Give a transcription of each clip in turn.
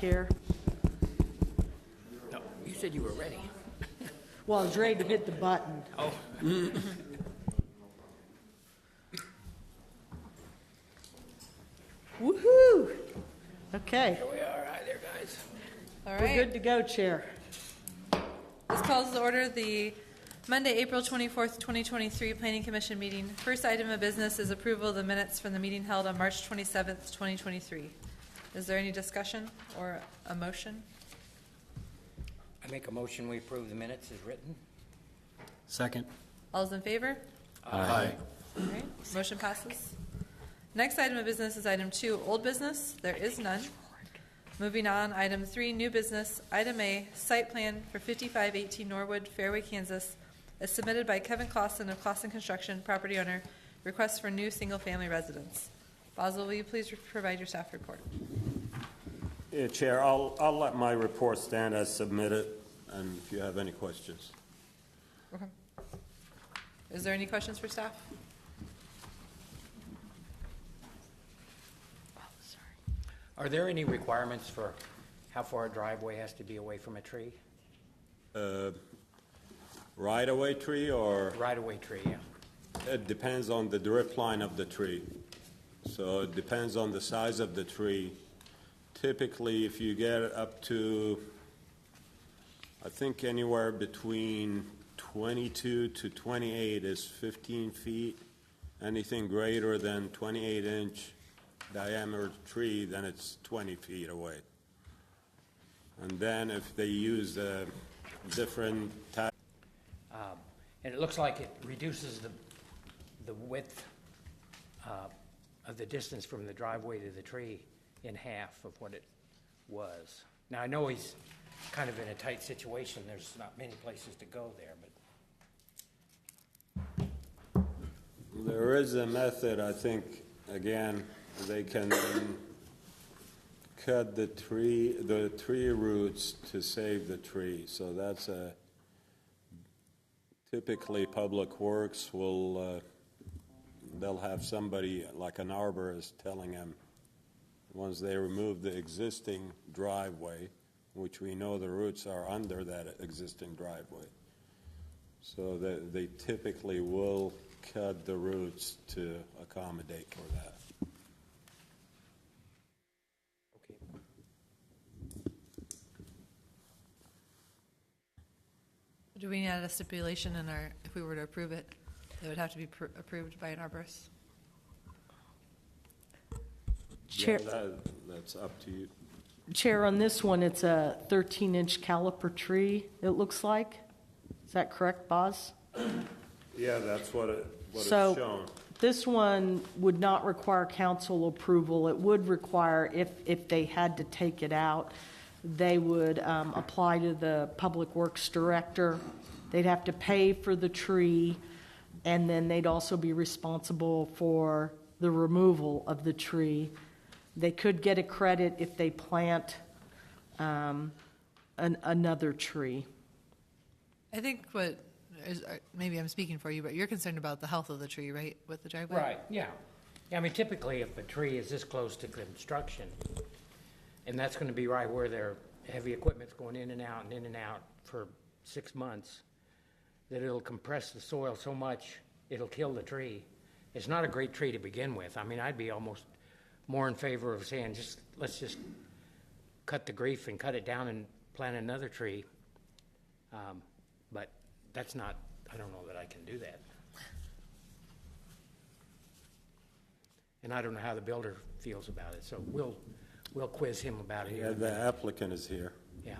here. No, you said you were ready. Well, I was ready to hit the button. Oh. Woohoo! Okay, Here we are. Hi there, guys. All we're right. good to go, Chair. This calls to order the Monday, April 24th, 2023 Planning Commission meeting. First item of business is approval of the minutes from the meeting held on March 27th, 2023. Is there any discussion or a motion? I make a motion we approve the minutes as written. Second. All those in favor? Aye. All right, motion passes. Next item of business is item 2, old business. There is none. Moving on, item 3, new business. Item A, site plan for 5518 Norwood, Fairway, Kansas, is submitted by Kevin Clausen of Clausen Construction, property owner. Request for new single-family residence. Basil, will you please provide your staff report? Yeah, Chair, I'll let my report stand as submitted, and if you have any questions. Okay. Is there any questions for staff? Are there any requirements for how far a driveway has to be away from a tree? Right-of-way tree, or Right-of-way tree, yeah. it depends on the drip line of the tree. So it depends on the size of the tree. Typically, if you get up to, I think anywhere between 22 to 28 is 15 feet. Anything greater than 28-inch diameter tree, then it's 20 feet away. And then if they use a different type. And it looks like it reduces the width of the distance from the driveway to the tree in half of what it was. Now, I know he's kind of in a tight situation. There's not many places to go there, but There is a method, I think, again, they can cut the tree roots to save the tree. So that's typically Public Works will, they'll have somebody like an arborist telling them once they remove the existing driveway, which we know the roots are under that existing driveway. So they typically will cut the roots to accommodate for that. Do we add a stipulation in our, if we were to approve it, it would have to be approved by an arborist? Chair, Yeah, that's up to you. Chair, on this one, it's a 13-inch caliper tree, it looks like. Is that correct, Boz? Yeah, that's what it's So shown. this one would not require council approval. It would require, if they had to take it out, they would apply to the Public Works Director. They'd have to pay for the tree, and then they'd also be responsible for the removal of the tree. They could get a credit if they plant another tree. I think what is, maybe I'm speaking for you, but you're concerned about the health of the tree, right, with the driveway? right, yeah. I mean, typically, if a tree is this close to construction, and that's going to be right where their heavy equipment's going in and out and in and out for 6 months, that it'll compress the soil so much it'll kill the tree. It's not a great tree to begin with. I mean, I'd be almost more in favor of saying let's just cut the grief and cut it down and plant another tree. But that's not, I don't know that I can do that. And I don't know how the builder feels about it, so we'll quiz him about it Yeah, here. the applicant is here. Yeah.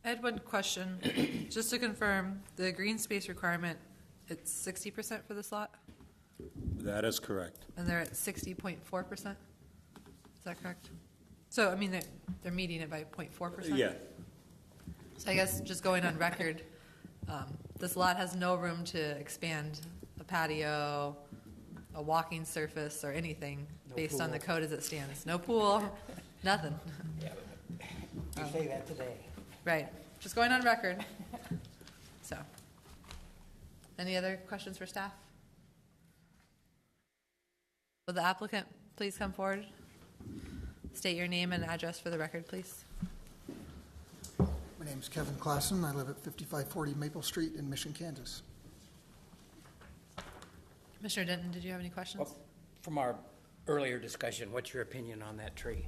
I had one question, just to confirm, the green space requirement, it's 60% for this lot, That is correct. and they're at 60.4%? Is that correct? So, I mean, they're meeting it by 0.4%? Yeah. So I guess just going on record, this lot has no room to expand a patio, a walking surface, or anything based on the code as it stands. No pool, nothing. Yeah. You say that today. Right, just going on record. So, any other questions for staff? Will the applicant please come forward? State your name and address for the record, please. My name's Kevin Klassen. I live at 5540 Maple Street in Mission, Kansas. Commissioner Denton, did you have any questions? Well, from our earlier discussion, what's your opinion on that tree?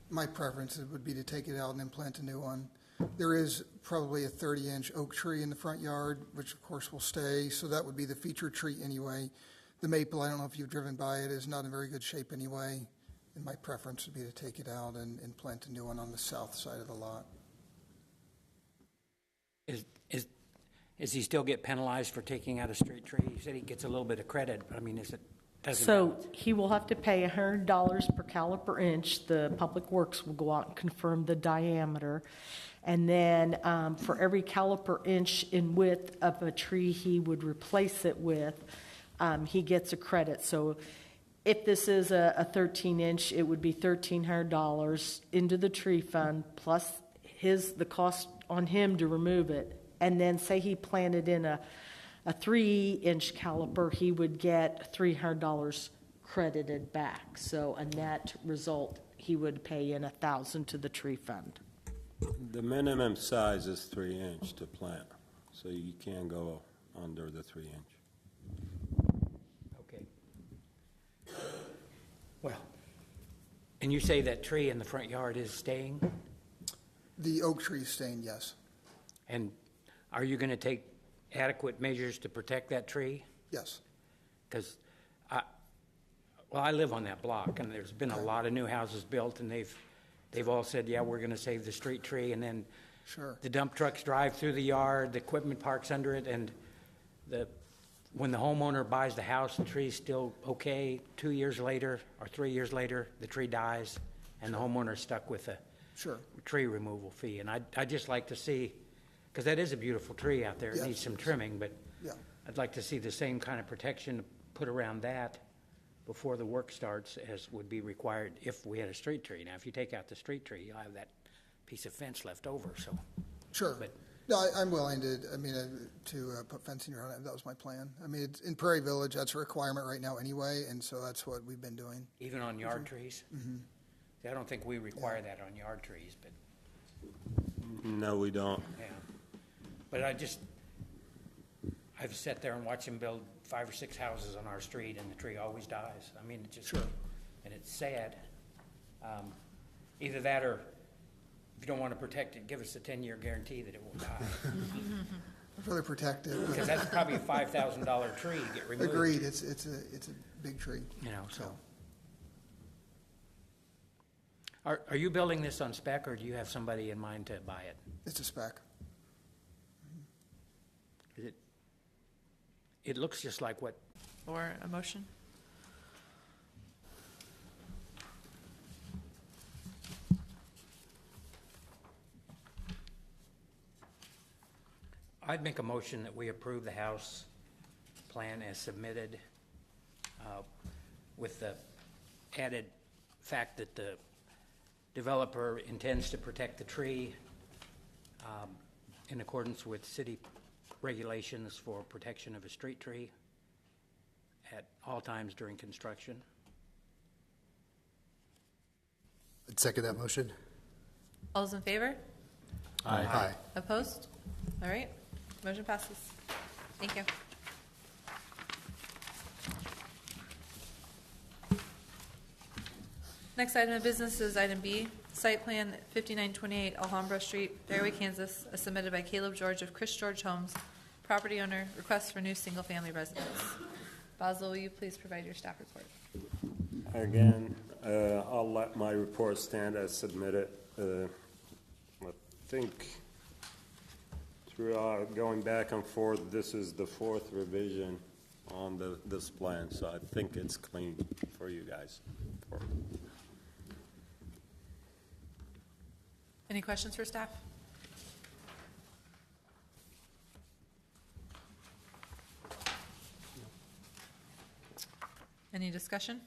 My preference would be to take it out and then plant a new one. There is probably a 30-inch oak tree in the front yard, which of course will stay, so that would be the featured tree anyway. The maple, I don't know if you've driven by it, is not in very good shape anyway, and my preference would be to take it out and plant a new one on the south side of the lot. Is he still get penalized for taking out a straight tree? You said he gets a little bit of credit, but I mean, doesn't So it? he will have to pay $100 per caliper inch. The Public Works will go out and confirm the diameter. And then for every caliper inch in width of a tree he would replace it with, he gets a credit. So if this is a 13-inch, it would be $1,300 into the tree fund plus the cost on him to remove it. And then say he planted in a 3-inch caliper, he would get $300 credited back. So a net result, he would pay in $1,000 to the tree fund. The minimum size is 3 inch to plant, so you can't go under the 3 inch. Okay. Well, and you say that tree in the front yard is staying? The oak tree is staying, yes. And are you going to take adequate measures to protect that tree? Yes. Because, I live on that block, and there's been a lot of new houses built, and they've all said, yeah, we're going to save the street tree, and then Sure. the dump trucks drive through the yard, the equipment parks under it, and when the homeowner buys the house, the tree's still okay. 2 years later or 3 years later, the tree dies, and the homeowner's stuck with a Sure. tree removal fee. And I'd just like to see, because that is a beautiful tree out there. It Yes. needs some trimming, but Yeah. I'd like to see the same kind of protection put around that before the work starts as would be required if we had a street tree. Now, if you take out the street tree, you'll have that piece of fence left over, so. Sure. But- No, I'm willing to put fencing around it. That was my plan. I mean, in Prairie Village, that's a requirement right now anyway, and so that's what we've been doing. Even on yard trees? Mm-hmm. I don't think we require that on yard trees, but, No, we don't. yeah. But I've sat there and watched them build 5 or 6 houses on our street, and the tree always dies. I mean, it just, and it's sad. Either that or if you don't want to protect it, give us a 10-year guarantee that it will die. I'd rather protect it. Because that's probably a $5,000 tree to get removed. Agreed. It's a big tree. You know, so. So. Are you building this on spec, or do you have somebody in mind to buy it? It's a spec. Is it looks just like what, Or a motion? I'd make a motion that we approve the house plan as submitted with the added fact that the developer intends to protect the tree in accordance with city regulations for protection of a street tree at all times during construction. I'd second that motion. All those in favor? Aye. Opposed? All right, motion passes. Thank you. Next item of business is item B, site plan 5928 Alhambra Street, Fairway, Kansas, as submitted by Caleb George of Chris George Homes, property owner, request for new single-family residence. Basil, will you please provide your staff report? Again, I'll let my report stand as submitted. I think throughout going back and forth, this is the 4th revision on this plan, so I think it's clean for you guys. Any questions for staff? Any discussion?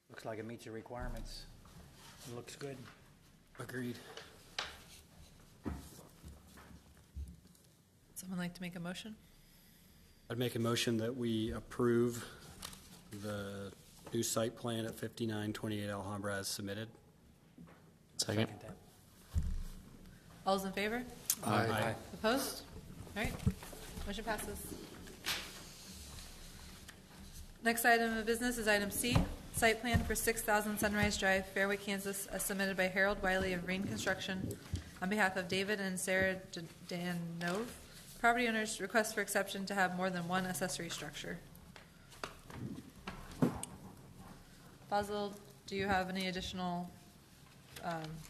Looks like it meets the requirements. It looks good. Agreed. Someone like to make a motion? I'd make a motion that we approve the new site plan at 5928 Alhambra as submitted. Second. that. All those in favor? Aye. Opposed? All right, motion passes. Next item of business is item C, site plan for 6,000 Sunrise Drive, Fairway, Kansas, as submitted by Harold Wiley of Rain Construction on behalf of David and Sarah Danove. Property owners request for exception to have more than one accessory structure. Basil, do you have any additional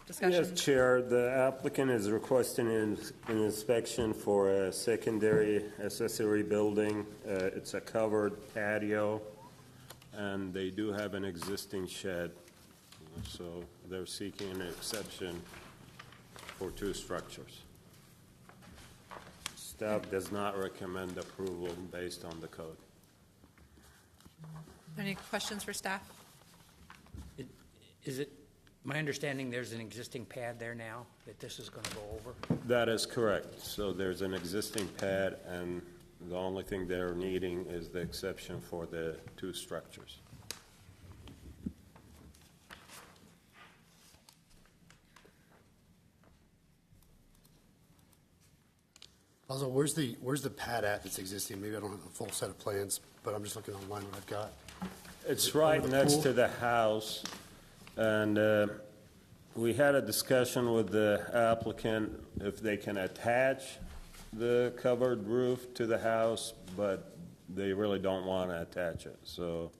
discussion? Yes, Chair, the applicant is requesting an inspection for a secondary accessory building. It's a covered patio, and they do have an existing shed. So they're seeking an exception for 2 structures. Staff does not recommend approval based on the code. Any questions for staff? Is it my understanding there's an existing pad there now that this is going to go over? That is correct. So there's an existing pad, and the only thing they're needing is the exception for the 2 structures. Also, where's the pad at that's existing? Maybe I don't have a full set of plans, but I'm just looking online what I've got. It's right the next pool? to the house, and we had a discussion with the applicant if they can attach the covered roof to the house, but they really don't want to attach it, so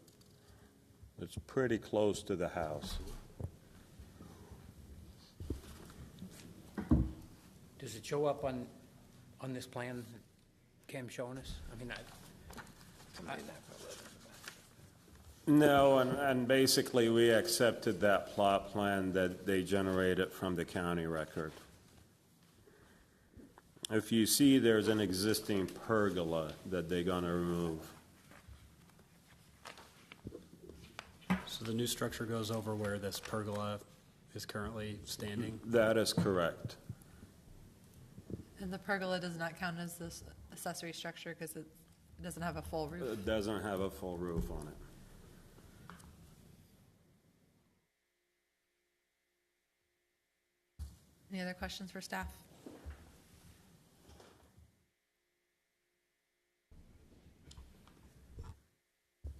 it's pretty close to the house. Does it show up on this plan that Cam's showing us? I mean, No, and basically, we accepted that plot plan that they generated from the county record. If you see, there's an existing pergola that they're going to remove. So the new structure goes over where this pergola is currently standing? That is correct. And the pergola does not count as this accessory structure because it doesn't have a full roof. It doesn't have a full roof on it. Any other questions for staff?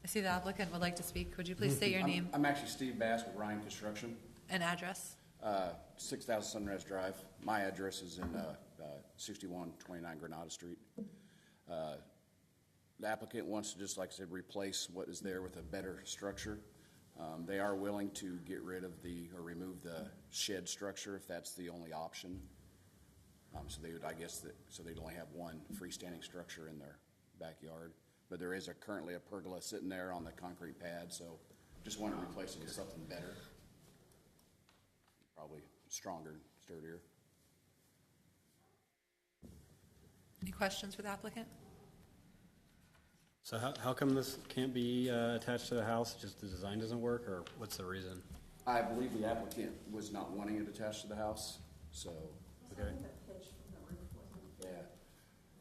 I see the applicant would like to speak. Would you please state your name I'm actually Steve Bass with Ryan Construction, and address? 6,000 Sunrise Drive. My address is in 6129 Granada Street. The applicant wants to, just like I said, replace what is there with a better structure. They are willing to get rid of or remove the shed structure if that's the only option. So they would, I guess, so they'd only have one freestanding structure in their backyard. But there is currently a pergola sitting there on the concrete pad, so just want to replace it with something better. Probably stronger, sturdier. Any questions for the applicant? So how come this can't be attached to the house? Just the design doesn't work, or what's the reason? I believe the applicant was not wanting it attached to the house, so. Okay. Yeah.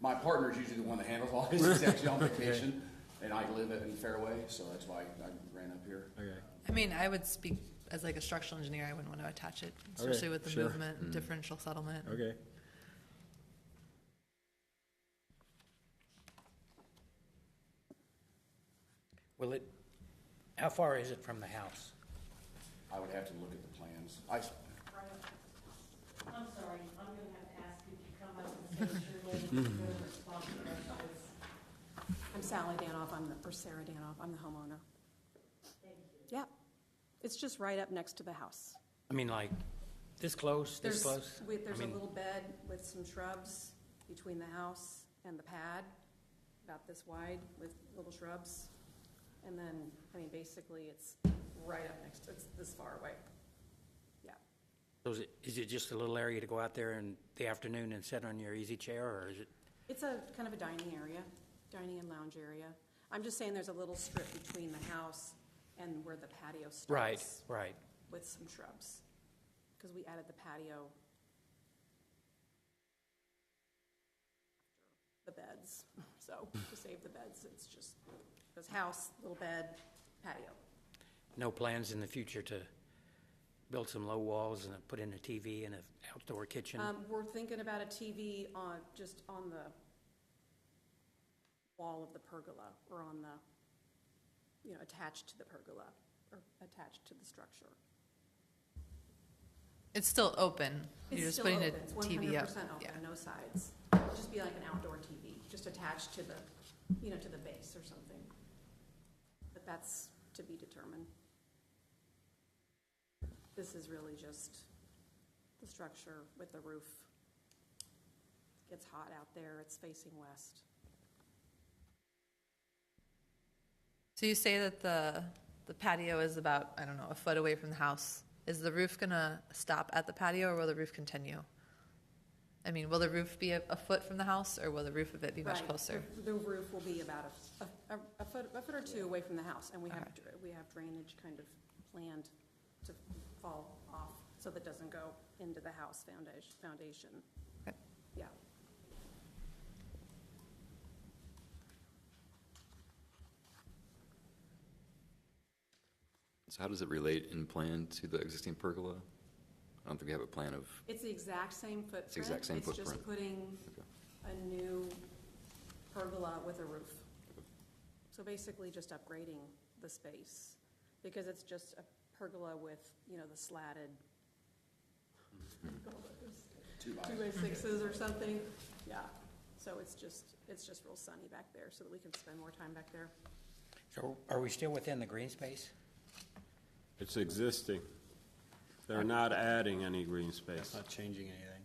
My partner's usually the one that handles all this. He's actually on vacation, and I live in Fairway, so that's why I ran up here. Okay. I mean, I would speak as like a structural engineer. I wouldn't want to attach it, especially with the sure. movement and differential settlement. Okay. how far is it from the house? I would have to look at the plans. I'm sorry, I'm going to have to ask you to come up and say your name and your response to this. I'm Sally Danoff, or Sarah Danoff, I'm the homeowner. Thank you. Yeah, it's just right up next to the house. I mean, like, this close, this close? There's I mean, a little bed with some shrubs between the house and the pad, about this wide with little shrubs. And then, I mean, basically, it's right up next, it's this far away. Yeah. So is it just a little area to go out there in the afternoon and sit on your easy chair, or is it? It's a kind of a dining and lounge area. I'm just saying there's a little strip between the house and where the patio starts. Right. With some shrubs, because we added the patio after the beds. So to save the beds, it's just this house, little bed, patio. No plans in the future to build some low walls and put in a TV and an outdoor kitchen? We're thinking about a TV on, just on the wall of the pergola, or on the, attached to the pergola, or attached to the structure. It's still open. You're It's just still putting open. a It's TV up. 100% open, Yeah. no sides. It'll just be like an outdoor TV, just attached to the, to the base or something. But that's to be determined. This is really just the structure with the roof. It gets hot out there, it's facing west. So you say that the patio is about, I don't know, a foot away from the house. Is the roof gonna stop at the patio, or will the roof continue? I mean, will the roof be a foot from the house, or will the roof of it be much Right. closer? The roof will be about a foot or two away from the house, and we have drainage kind of planned to fall off, so that doesn't go into the house foundation. Okay. Yeah. So how does it relate in plan to the existing pergola? I don't think we have a plan of, It's the exact same footprint. It's the exact same It's footprint. just putting a new pergola with a roof. So basically just upgrading the space, because it's just a pergola with, the slatted, two by sixes or something. Yeah, so it's just real sunny back there, so that we can spend more time back there. So are we still within the green space? It's existing. They're not adding any green space. It's not changing anything.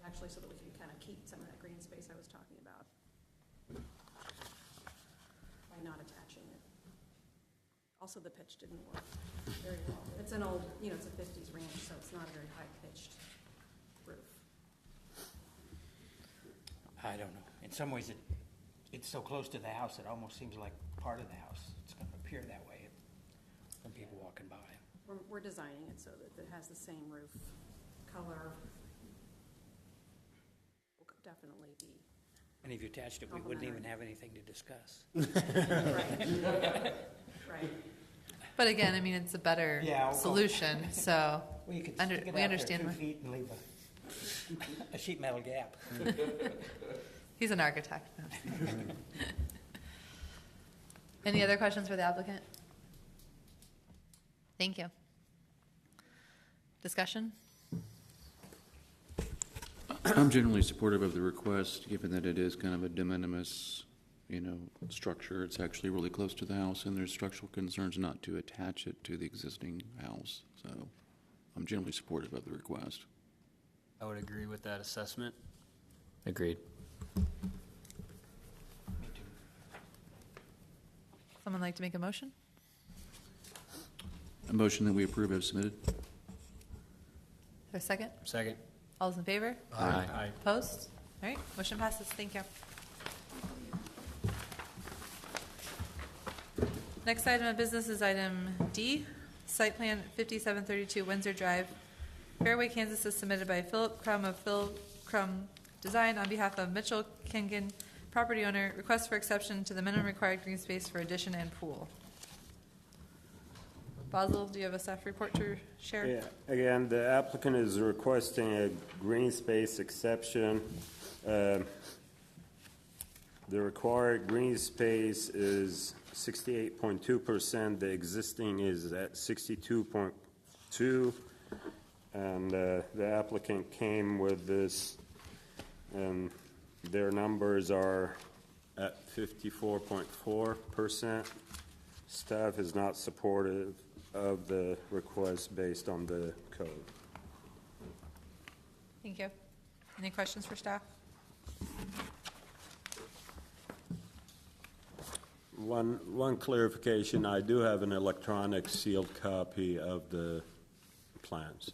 Actually, so that we can kind of keep some of that green space I was talking about by not attaching it. Also, the pitch didn't work very well. It's an old, it's a 50s ranch, so it's not a very high-pitched roof. I don't know. In some ways, it's so close to the house, it almost seems like part of the house. It's going to appear that way from people walking by. We're designing it so that it has the same roof color. Will definitely be. And if you attached it, we wouldn't even have anything to discuss. Right. Right. But again, I mean, it's a better Yeah, we'll go- solution, so Well, you could Under- stick it we out understand there why- 2 feet and leave a sheet metal gap. he's an architect. Any other questions for the applicant? Thank you. Discussion? I'm generally supportive of the request, given that it is kind of a de minimis, structure. It's actually really close to the house, and there's structural concerns not to attach it to the existing house. So I'm generally supportive of the request. I would agree with that assessment. agreed. Someone like to make a motion? A motion that we approve as submitted. For a second? Second. All those in favor? Aye. Opposed? All right, motion passes. Thank you. Next item of business is item D, site plan 5732 Windsor Drive. Fairway, Kansas is submitted by Philip Crum of Phil Crum Design on behalf of Mitchell Kengan, property owner. Request for exception to the minimum required green space for addition and pool. Basil, do you have a staff report to share? Yeah, again, the applicant is requesting a green space exception. The required green space is 68.2%. The existing is at 62.2%. And the applicant came with this, and their numbers are at 54.4%. Staff is not supportive of the request based on the code. Thank you. Any questions for staff? One clarification, I do have an electronic sealed copy of the plans.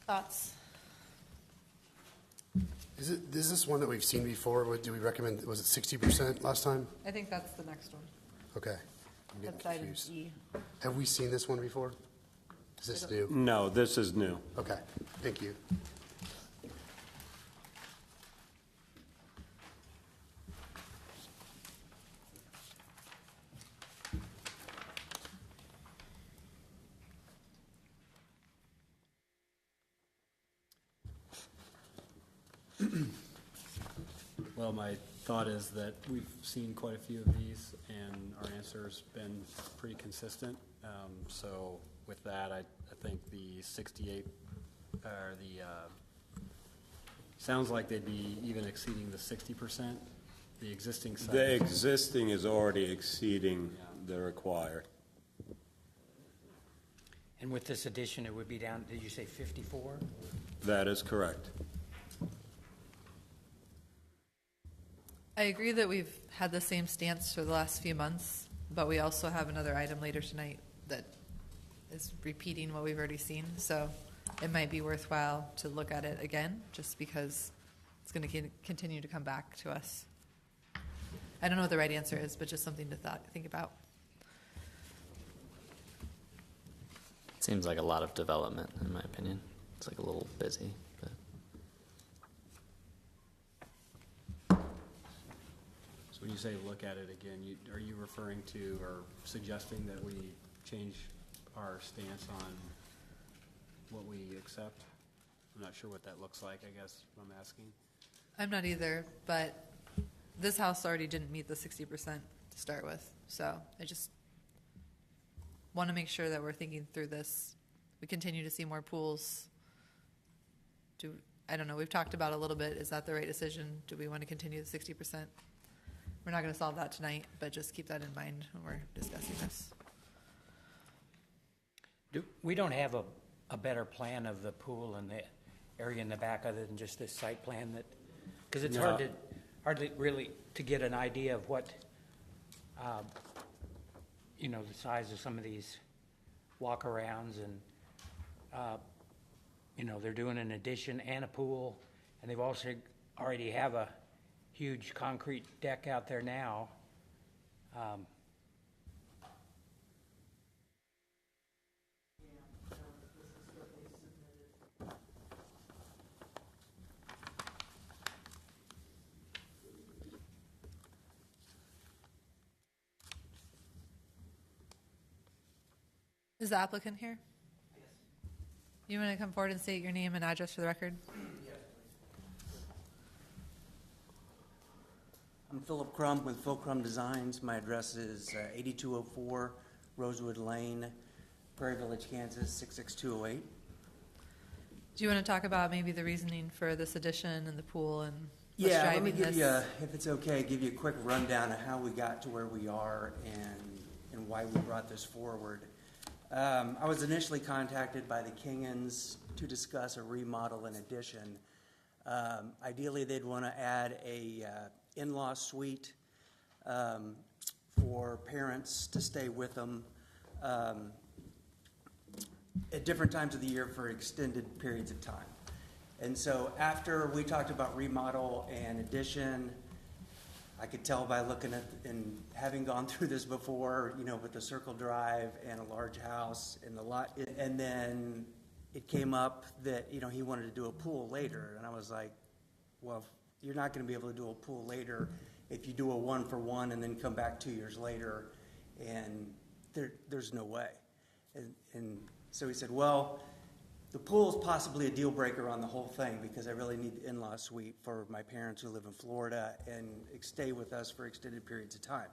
Thoughts? Is this one that we've seen before? Do we recommend, was it 60% last time? I think that's the next one. Okay. I'm getting That's item confused. E. Have we seen this one before? Is this new? No, this is new. Okay, thank you. Well, my thought is that we've seen quite a few of these, and our answer's been pretty consistent. So with that, I think the 68, or sounds like they'd be even exceeding the 60%, the existing site. The existing is already exceeding the required. And with this addition, it would be down, did you say 54? That is correct. I agree that we've had the same stance for the last few months, but we also have another item later tonight that is repeating what we've already seen. So it might be worthwhile to look at it again, just because it's going to continue to come back to us. I don't know what the right answer is, but just something to think about. Seems like a lot of development, in my opinion. It's like a little busy, but So when you say look at it again, are you referring to or suggesting that we change our stance on what we accept? I'm not sure what that looks like, I guess, what I'm asking. I'm not either, but this house already didn't meet the 60% to start with. So I just want to make sure that we're thinking through this. We continue to see more pools. I don't know, we've talked about a little bit, is that the right decision? Do we want to continue the 60%? We're not going to solve that tonight, but just keep that in mind when we're discussing this. We don't have a better plan of the pool and the area in the back other than just this site plan that, because it's No. hardly really to get an idea of what, the size of some of these walk-arounds and, they're doing an addition and a pool, and they've also already have a huge concrete deck out there now. Is the applicant here? Yes. You want to come forward and state your name and address for the record? I'm Philip Crum with Phil Crum Designs. My address is 8204 Rosewood Lane, Prairie Village, Kansas 66208. Do you want to talk about maybe the reasoning for this addition and the pool and what's Yeah, let me driving give this? you, if it's okay, give you a quick rundown of how we got to where we are and why we brought this forward. I was initially contacted by the Kingans to discuss a remodel and addition. Ideally, they'd want to add a in-law suite for parents to stay with them at different times of the year for extended periods of time. And so after we talked about remodel and addition, I could tell by looking at and having gone through this before, with the circle drive and a large house and the lot, and then it came up that, he wanted to do a pool later. And I was like, well, you're not going to be able to do a pool later if you do a 1-for-1 and then come back 2 years later, and there's no way. And so he said, well, the pool is possibly a deal breaker on the whole thing because I really need the in-law suite for my parents who live in Florida and stay with us for extended periods of time.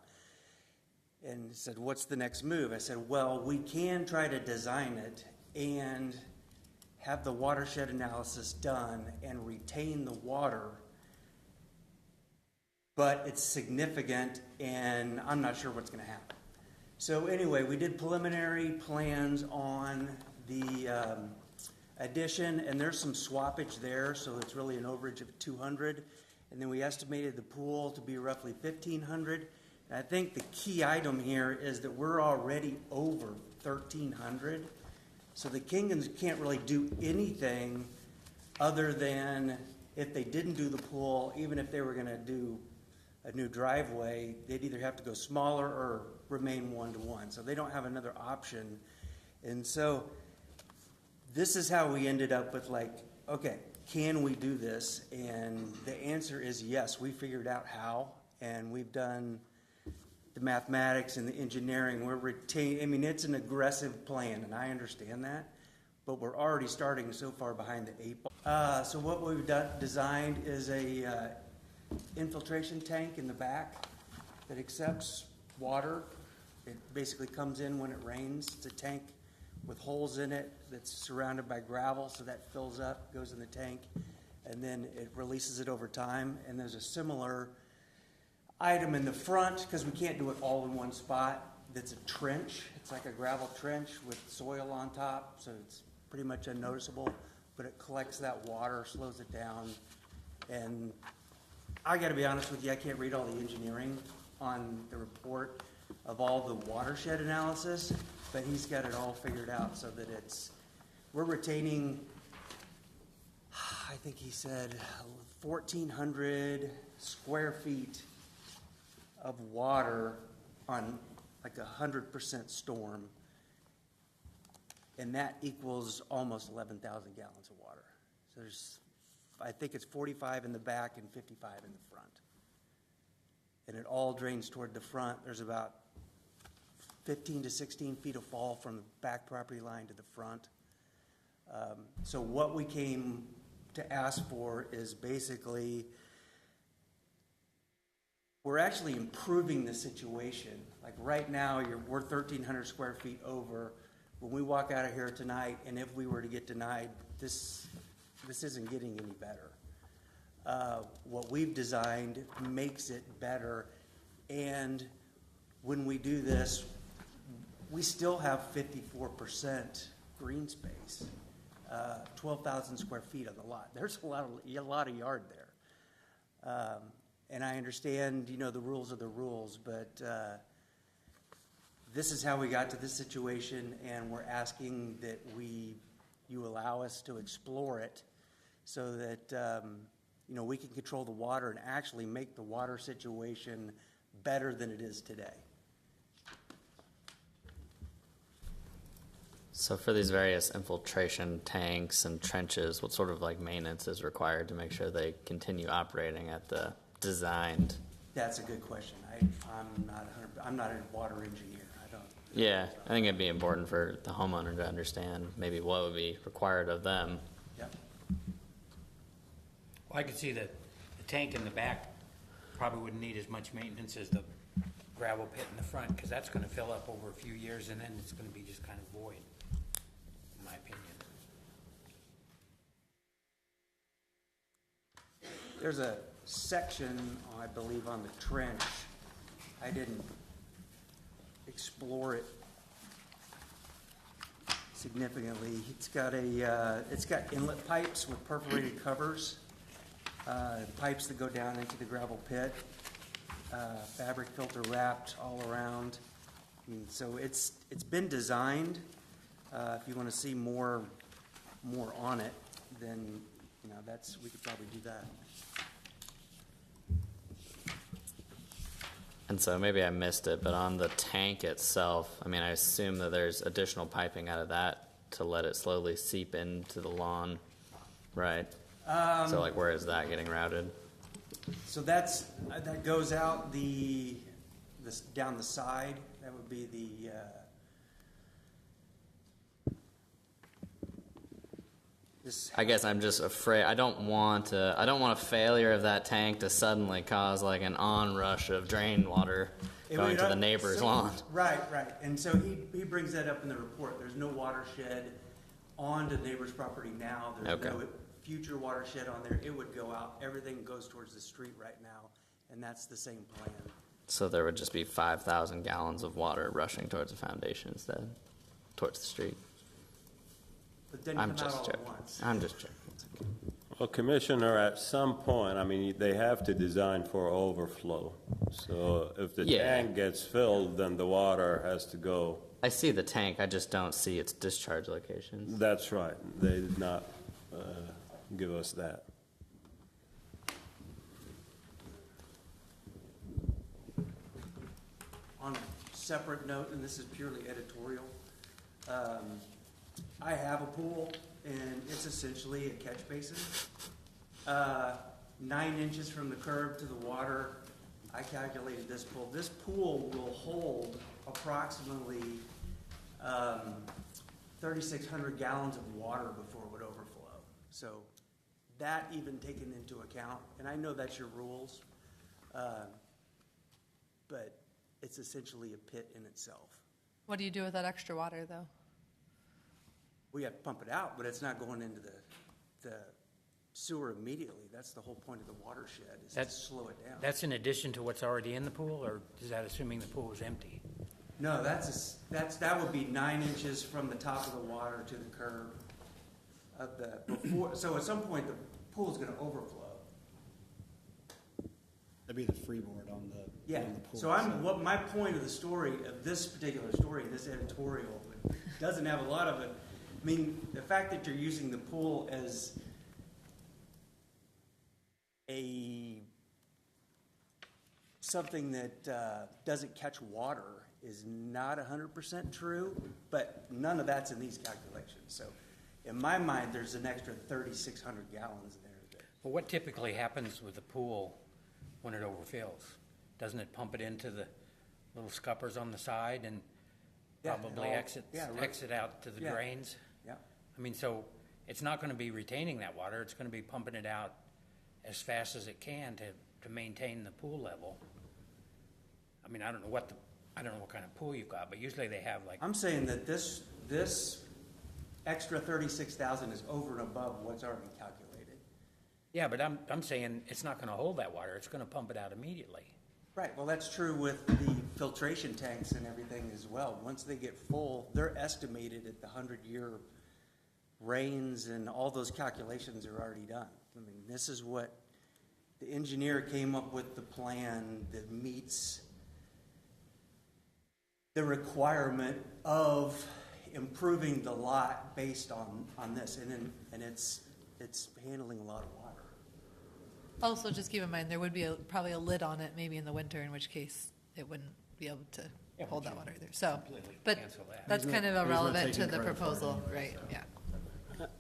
And he said, what's the next move? I said, well, we can try to design it and have the watershed analysis done and retain the water, but it's significant and I'm not sure what's going to happen. So anyway, we did preliminary plans on the addition, and there's some swappage there, so it's really an overage of 200. And then we estimated the pool to be roughly 1,500. And I think the key item here is that we're already over 1,300. So the Kingans can't really do anything other than if they didn't do the pool, even if they were going to do a new driveway, they'd either have to go smaller or remain one-to-one. So they don't have another option. And so this is how we ended up with like, okay, can we do this? And the answer is yes. We figured out how, and we've done the mathematics and the engineering. We're I mean, it's an aggressive plan, and I understand that, but we're already starting so far behind the eight ball. So what we've designed is a infiltration tank in the back that accepts water. It basically comes in when it rains. It's a tank with holes in it that's surrounded by gravel, so that fills up, goes in the tank, and then it releases it over time. And there's a similar item in the front, because we can't do it all in one spot, that's a trench. It's like a gravel trench with soil on top, so it's pretty much unnoticeable, but it collects that water, slows it down. And I got to be honest with you, I can't read all the engineering on the report of all the watershed analysis, but he's got it all figured out so that we're retaining, I think he said 1,400 square feet of water on like 100% storm, and that equals almost 11,000 gallons of water. So I think it's 45 in the back and 55 in the front. And it all drains toward the front. There's about 15 to 16 feet of fall from the back property line to the front. So what we came to ask for is basically, we're actually improving the situation. Like right now, we're 1,300 square feet over. When we walk out of here tonight, and if we were to get denied, this isn't getting any better. What we've designed makes it better, and when we do this, we still have 54% green space, 12,000 square feet on the lot. There's a lot of yard there. And I understand, the rules are the rules, but this is how we got to this situation, and we're asking that you allow us to explore it so that, we can control the water and actually make the water situation better than it is today. So for these various infiltration tanks and trenches, what sort of like maintenance is required to make sure they continue operating at the designed? That's a good question. I'm not a water engineer. I don't. Yeah, I think it'd be important for the homeowner to understand maybe what would be required of them. Yep. Well, I could see that the tank in the back probably wouldn't need as much maintenance as the gravel pit in the front, because that's going to fill up over a few years, and then it's going to be just kind of void, in my opinion. There's a section, I believe, on the trench. I didn't explore it significantly. It's got inlet pipes with perforated covers, pipes that go down into the gravel pit, fabric filter wrapped all around. So it's been designed. If you want to see more on it, then we could probably do that. And so maybe I missed it, but on the tank itself, I assume that there's additional piping out of that to let it slowly seep into the lawn, right? So like, where is that getting routed? So that goes out down the side. That would be the I guess I'm just afraid. I don't want a failure of that tank to suddenly cause like an onrush of drain water going to the neighbor's lawn. Right. And so he brings that up in the report. There's no watershed on the neighbor's property now. There's no future watershed on there. It would go out. Everything goes towards the street right now, and that's the same plan. So there would just be 5,000 gallons of water rushing towards the foundation instead, towards the street. But then come out all at once. I'm just checking. Okay. Well, Commissioner, at some point, they have to design for overflow. So if the tank gets filled, then the water has to go I see the tank, I just don't see its discharge locations. That's right. They did not give us that. On a separate note, and this is purely editorial, I have a pool, and it's essentially a catch basin. 9 inches from the curb to the water, I calculated this pool. This pool will hold approximately 3,600 gallons of water before it would overflow. So that even taken into account, and I know that's your rules, but it's essentially a pit in itself. What do you do with that extra water, though? We have to pump it out, but it's not going into the sewer immediately. That's the whole point of the watershed, is to slow it down. That's in addition to what's already in the pool, or is that assuming the pool is empty? No, that would be 9 inches from the top of the water to the curb of so at some point the pool is going to overflow. That'd be the freeboard on the Yeah. on the pool. So what my point of the story of this particular story, this editorial, doesn't have a lot of it. I mean, the fact that you're using the pool as something that doesn't catch water is not 100% true, but none of that's in these calculations. So in my mind, there's an extra 3,600 gallons there. Well, what typically happens with the pool when it overfills? Doesn't it pump it into the little scuppers on the side and probably exit out to the drains? Yeah. I mean, so it's not going to be retaining that water. It's going to be pumping it out as fast as it can to maintain the pool level. I mean, I don't know what kind of pool you've got, but usually they have like. I'm saying that this extra 36,000 is over and above what's already calculated. Yeah, but I'm saying it's not going to hold that water. It's going to pump it out immediately. Right. Well, that's true with the filtration tanks and everything as well. Once they get full, they're estimated at the 100-year rains, and all those calculations are already done. I mean, this is what the engineer came up with, the plan that meets the requirement of improving the lot based on this, and it's handling a lot of water. Also, just keep in mind, there would be probably a lid on it, maybe in the winter, in which case it wouldn't be able to hold that water either. So, but that's kind of irrelevant to the proposal, right? Yeah.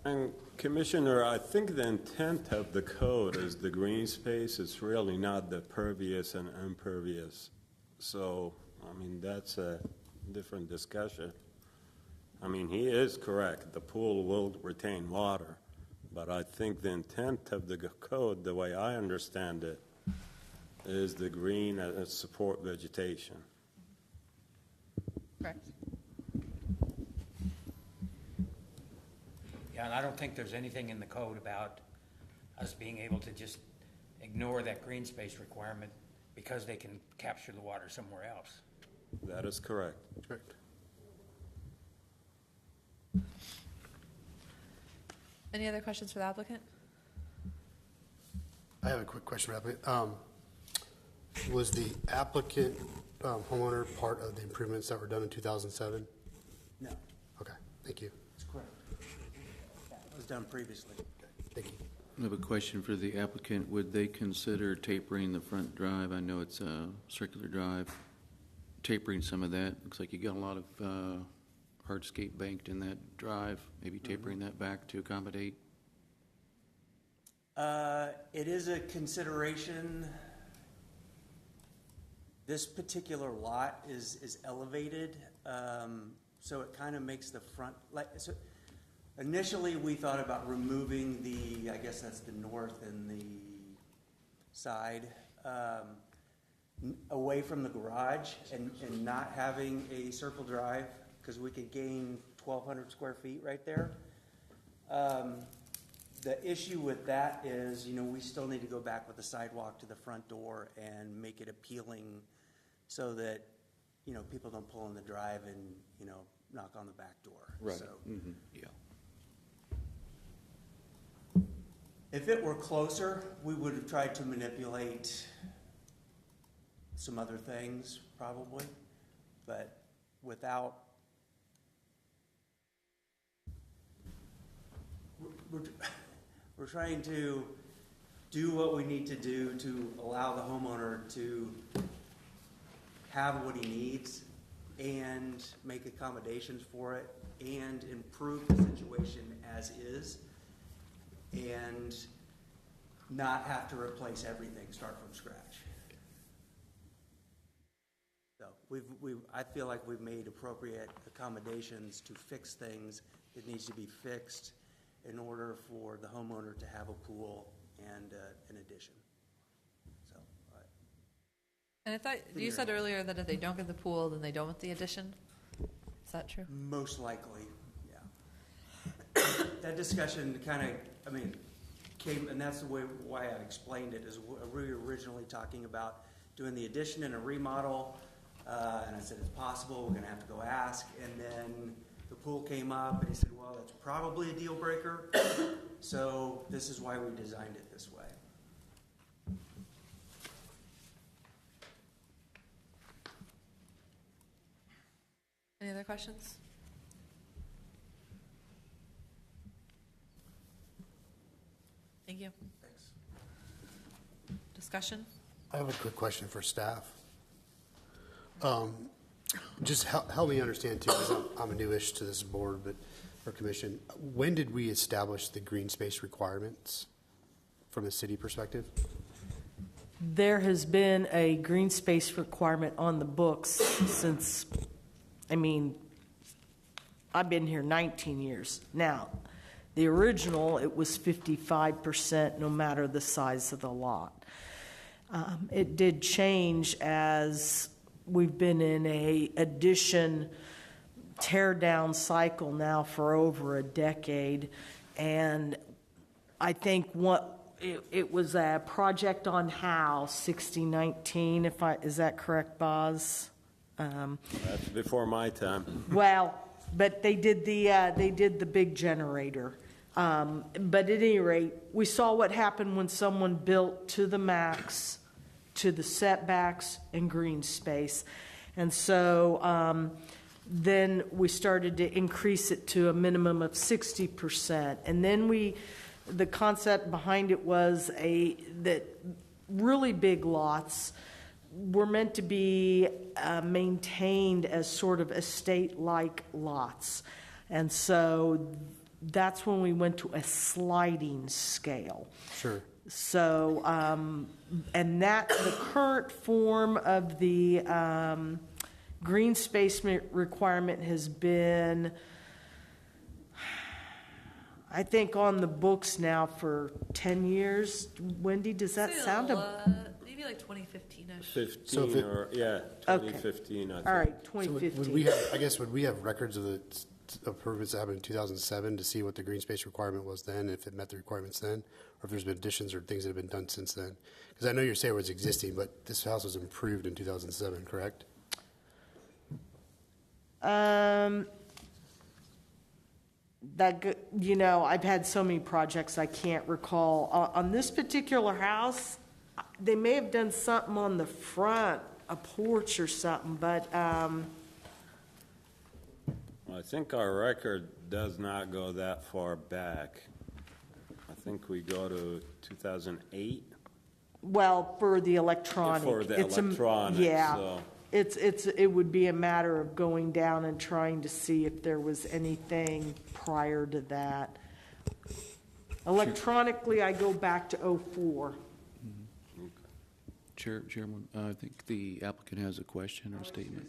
And Commissioner, I think the intent of the code is the green space. It's really not the pervious and impervious. So, I mean, that's a different discussion. I mean, he is correct. The pool will retain water. But I think the intent of the code, the way I understand it, is the green as support vegetation. Correct. Yeah, and I don't think there's anything in the code about us being able to just ignore that green space requirement because they can capture the water somewhere else. That is correct. Correct. Any other questions for the applicant? I have a quick question for the applicant. Was the applicant homeowner part of the improvements that were done in 2007? No, Okay, thank you. that's correct. That was done previously. Thank you. I have a question for the applicant. Would they consider tapering the front drive? I know it's a circular drive. Tapering some of that. Looks like you got a lot of hardscape banked in that drive. Maybe tapering that back to accommodate. It is a consideration. This particular lot is elevated, so it kind of makes the front, so initially we thought about removing the, I guess that's the north and the side, away from the garage and not having a circle drive, because we could gain 1,200 square feet right there. The issue with that is, we still need to go back with the sidewalk to the front door and make it appealing so that, people don't pull in the drive and, knock on the back door. Right. So, Yeah. if it were closer, we would have tried to manipulate some other things, probably, but without we're trying to do what we need to do to allow the homeowner to have what he needs and make accommodations for it and improve the situation as is and not have to replace everything, start from scratch. So I feel like we've made appropriate accommodations to fix things that needs to be fixed in order for the homeowner to have a pool and an addition. So, And I thought, you said earlier that if they don't get the pool, then they don't want the addition? Is that true? most likely, yeah. That discussion kind of, came, and that's the way why I explained it, is we were originally talking about doing the addition and a remodel, and I said it's possible, we're going to have to go ask, and then the pool came up, and he said, well, that's probably a deal breaker, so this is why we designed it this way. Any other questions? Thank you. Thanks. Discussion? I have a quick question for staff. Just help me understand too, because I'm newish to this board, or commission. When did we establish the green space requirements from a city perspective? There has been a green space requirement on the books since, I've been here 19 years. Now, the original, it was 55% no matter the size of the lot. It did change as we've been in a addition tear down cycle now for over a decade, and I think it was a project on Howe 6019. Is that correct, Boz? That's before my time. Well, but they did the big generator. But at any rate, we saw what happened when someone built to the max, to the setbacks and green space. And so then we started to increase it to a minimum of 60%. And then the concept behind it was that really big lots were meant to be maintained as sort of estate-like lots. And so that's when we went to a sliding scale. Sure. So, and the current form of the green space requirement has been, I think, on the books now for 10 years. Wendy, does that sound? Maybe like 2015-ish. 15 or, yeah, 2015, I think. All right, 2015. Would we have records of the improvements that happened in 2007 to see what the green space requirement was then, if it met the requirements then, or if there's been additions or things that have been done since then? Because I know you're saying it was existing, but this house was improved in 2007, correct? I've had so many projects I can't recall. On this particular house, they may have done something on the front, a porch or something, but I think our record does not go that far back. I think we go to 2008. Well, for the electronic. For the electronic, yeah. so. It would be a matter of going down and trying to see if there was anything prior to that. Electronically, I go back to 04. Chairman, I think the applicant has a question or statement.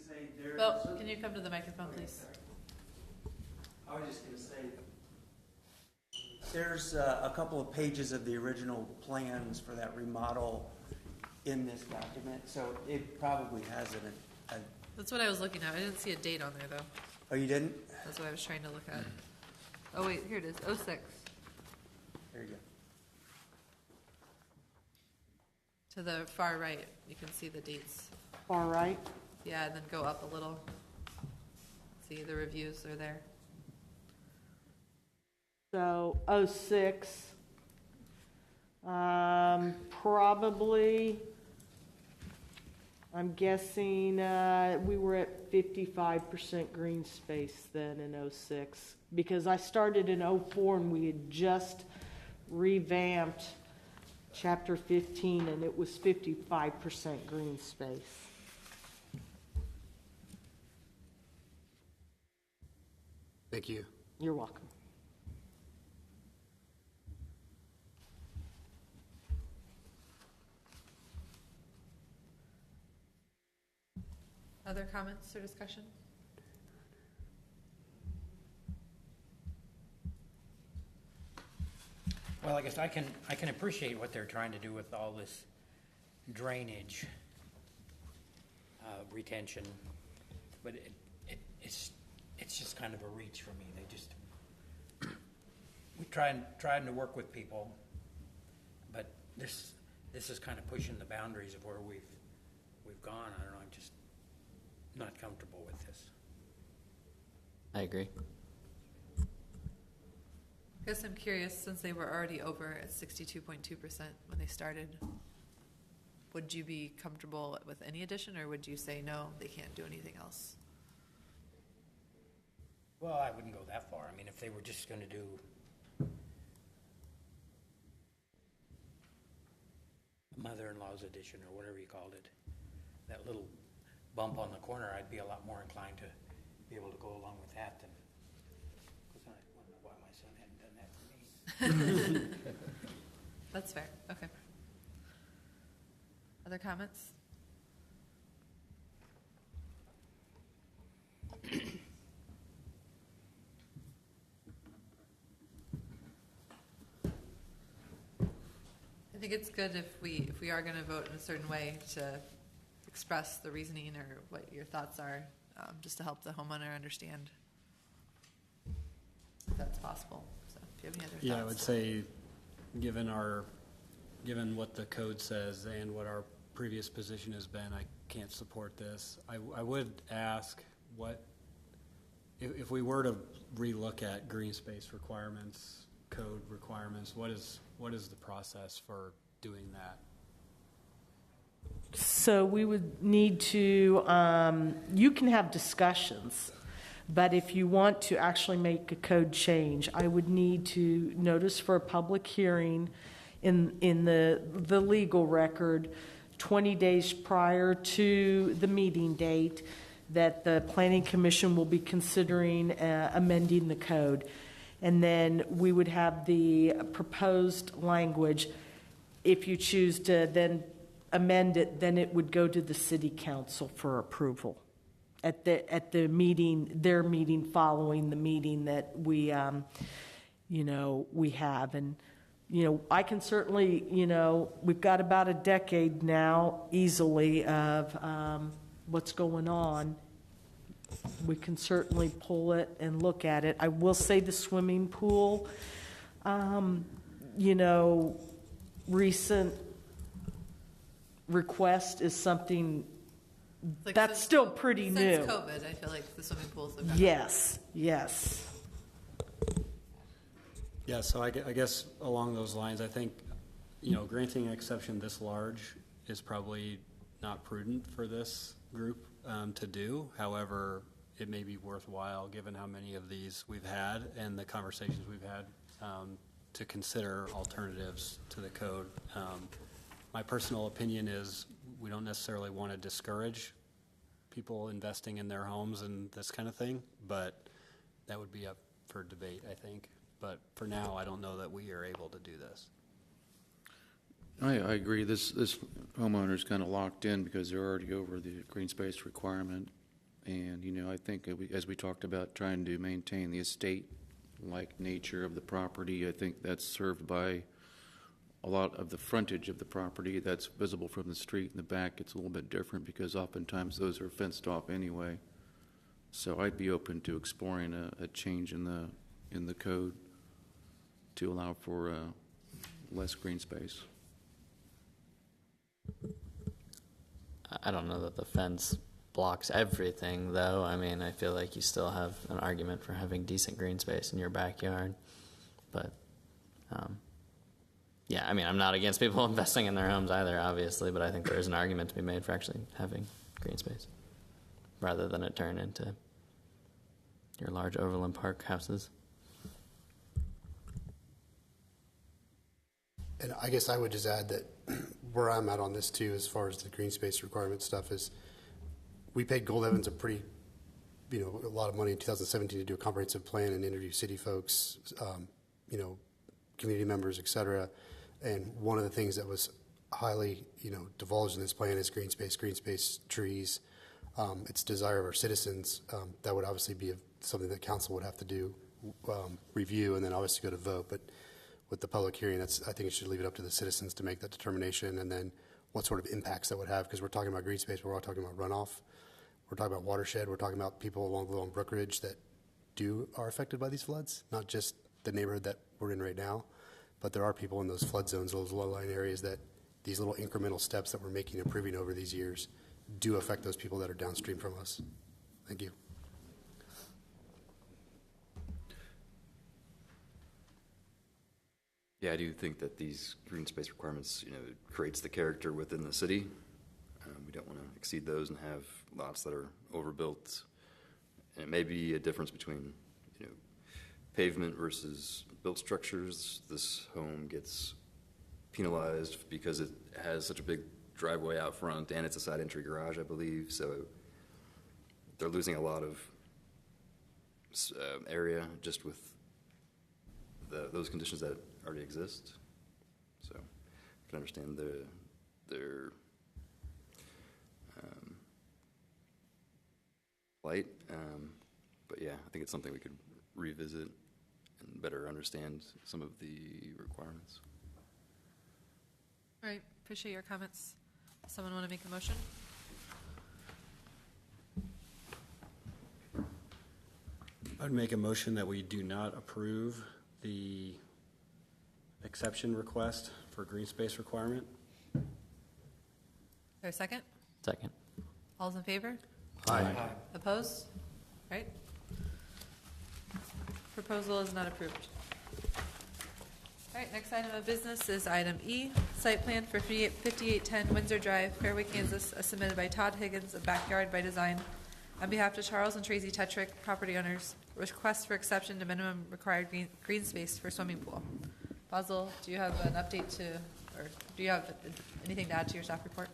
Well, can you come to the microphone, please? I was just going to say, there's a couple of pages of the original plans for that remodel in this document, so it probably has That's what I was looking at. I didn't see a date on there, though. Oh, you didn't? That's what I was trying to look at. Oh, wait, here it is, 06. There you go. To the far right, you can see the dates. Far right? Yeah, and then go up a little. See, the reviews are there. So 06, probably I'm guessing we were at 55% green space then in '06, because I started in '04 and we had just revamped Chapter 15, and it was 55% green space. Thank you. You're welcome. Other comments or discussion? Well, I guess I can appreciate what they're trying to do with all this drainage, retention, but it's just kind of a reach for me. They just, we trying to work with people, but this is kind of pushing the boundaries of where we've gone. I don't know. I'm just not comfortable with this. I agree. I guess I'm curious, since they were already over at 62.2% when they started, would you be comfortable with any addition, or would you say no, they can't do anything else? Well, I wouldn't go that far. I mean, if they were just going to do a mother-in-law's addition or whatever you called it, that little bump on the corner, I'd be a lot more inclined to be able to go along with that than, because I wonder why my son hadn't done that for me. That's fair. Okay. Other comments? I think it's good if we are going to vote in a certain way to express the reasoning or what your thoughts are, just to help the homeowner understand if that's possible. So, if you have any other thoughts? Yeah, I would say, given what the code says and what our previous position has been, I can't support this. I would ask if we were to relook at green space requirements, code requirements, what is the process for doing that? So we would need to, you can have discussions, but if you want to actually make a code change, I would need to notice for a public hearing in the legal record 20 days prior to the meeting date that the Planning Commission will be considering amending the code. And then we would have the proposed language. If you choose to then amend it, then it would go to the city council for approval at the meeting, their meeting following the meeting that we have. And I can certainly, we've got about a decade now easily of what's going on. We can certainly pull it and look at it. I will say the swimming pool, recent request is something Like that's since still pretty new. Since COVID, I feel like the swimming pools have gone Yes. Yeah, so I guess along those lines, I think, granting an exception this large is probably not prudent for this group to do. However, it may be worthwhile, given how many of these we've had and the conversations we've had, to consider alternatives to the code. My personal opinion is we don't necessarily want to discourage people investing in their homes and this kind of thing, but that would be up for debate, I think. But for now, I don't know that we are able to do this. I agree. This homeowner's kind of locked in because they're already over the green space requirement. And, I think as we talked about trying to maintain the estate-like nature of the property, I think that's served by a lot of the frontage of the property that's visible from the street. In the back, it's a little bit different because oftentimes those are fenced off anyway. So I'd be open to exploring a change in the code to allow for less green space. I don't know that the fence blocks everything, though. I mean, I feel like you still have an argument for having decent green space in your backyard. But, yeah, I mean, I'm not against people investing in their homes either, obviously, but I think there is an argument to be made for actually having green space rather than it turn into your large Overland Park houses. And I guess I would just add that where I'm at on this too, as far as the green space requirement stuff, is we paid Gold Evans a lot of money in 2017 to do a comprehensive plan and interview city folks, community members, et cetera. And one of the things that was highly, divulged in this plan is green space trees. It's desire of our citizens. That would obviously be something that council would have to do, review, and then obviously go to vote. But with the public hearing, I think it should leave it up to the citizens to make that determination, and then what sort of impacts that would have, because we're talking about green space, but we're all talking about runoff. We're talking about watershed. We're talking about people along the Long Brook Ridge that are affected by these floods, not just the neighborhood that we're in right now, but there are people in those flood zones, those low-lying areas, that these little incremental steps that we're making and improving over these years do affect those people that are downstream from us. Thank you. Yeah, I do think that these green space requirements, creates the character within the city. We don't want to exceed those and have lots that are overbuilt. And it may be a difference between, pavement versus built structures. This home gets penalized because it has such a big driveway out front and it's a side entry garage, I believe. So they're losing a lot of area just with those conditions that already exist. So I can understand their plight, but yeah, I think it's something we could revisit and better understand some of the requirements. All right, appreciate your comments. Someone want to make a motion? I'd make a motion that we do not approve the exception request for green space requirement. Is there a second? Second. All's in favor? Aye. Opposed? Right. Proposal is not approved. All right, next item of business is item E, site plan for 5810 Windsor Drive, Fairway, Kansas, as submitted by Todd Higgins of Backyard by Design. On behalf of Charles and Tracy Tetrick, property owners, request for exception to minimum required green space for swimming pool. Basil, do you have an update or do you have anything to add to your staff report?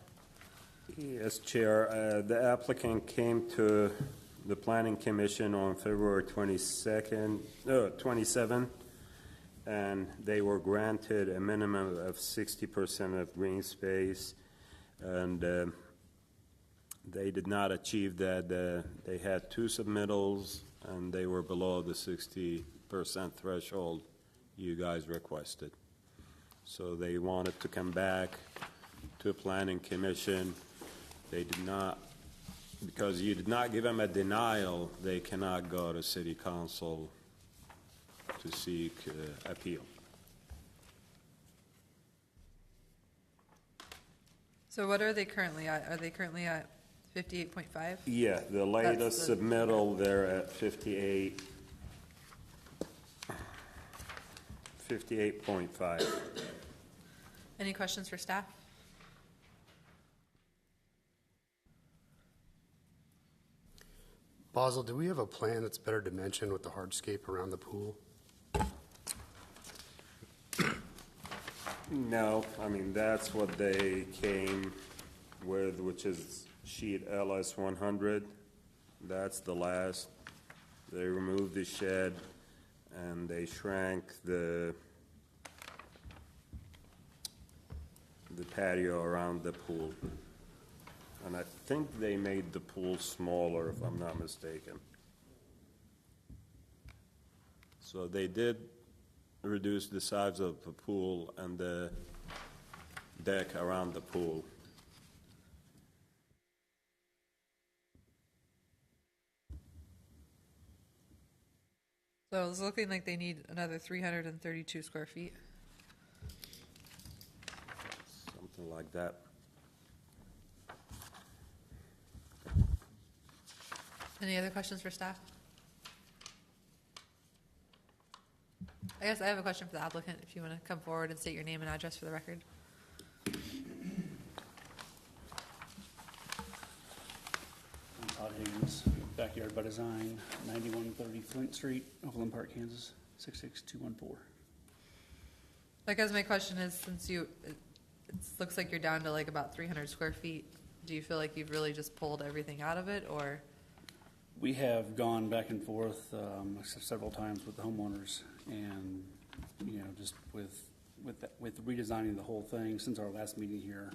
Yes, Chair. The applicant came to the Planning Commission on February 27, and they were granted a minimum of 60% of green space, and they did not achieve that. They had two submittals, and they were below the 60% threshold you guys requested. So they wanted to come back to a Planning Commission. They did not, because you did not give them a denial, they cannot go to City Council to seek appeal. So what are they currently at? Are they currently at 58.5? Yeah, the latest submittal, they're at 58.5. Any questions for staff? Basil, do we have a plan that's better dimensioned with the hardscape around the pool? No, I mean, that's what they came with, which is sheet LS 100. That's the last. They removed the shed and they shrank the patio around the pool. And I think they made the pool smaller, if I'm not mistaken. So they did reduce the size of the pool and the deck around the pool. So it's looking like they need another 332 square feet. Something like that. Any other questions for staff? I guess I have a question for the applicant, if you want to come forward and state your name and address for the record. I'm Todd Higgins, Backyard by Design, 9130 Flint Street, Overland Park, Kansas, 66214. I guess my question is, since it looks like you're down to like about 300 square feet, do you feel like you've really just pulled everything out of it, or? We have gone back and forth several times with the homeowners, and just with redesigning the whole thing since our last meeting here.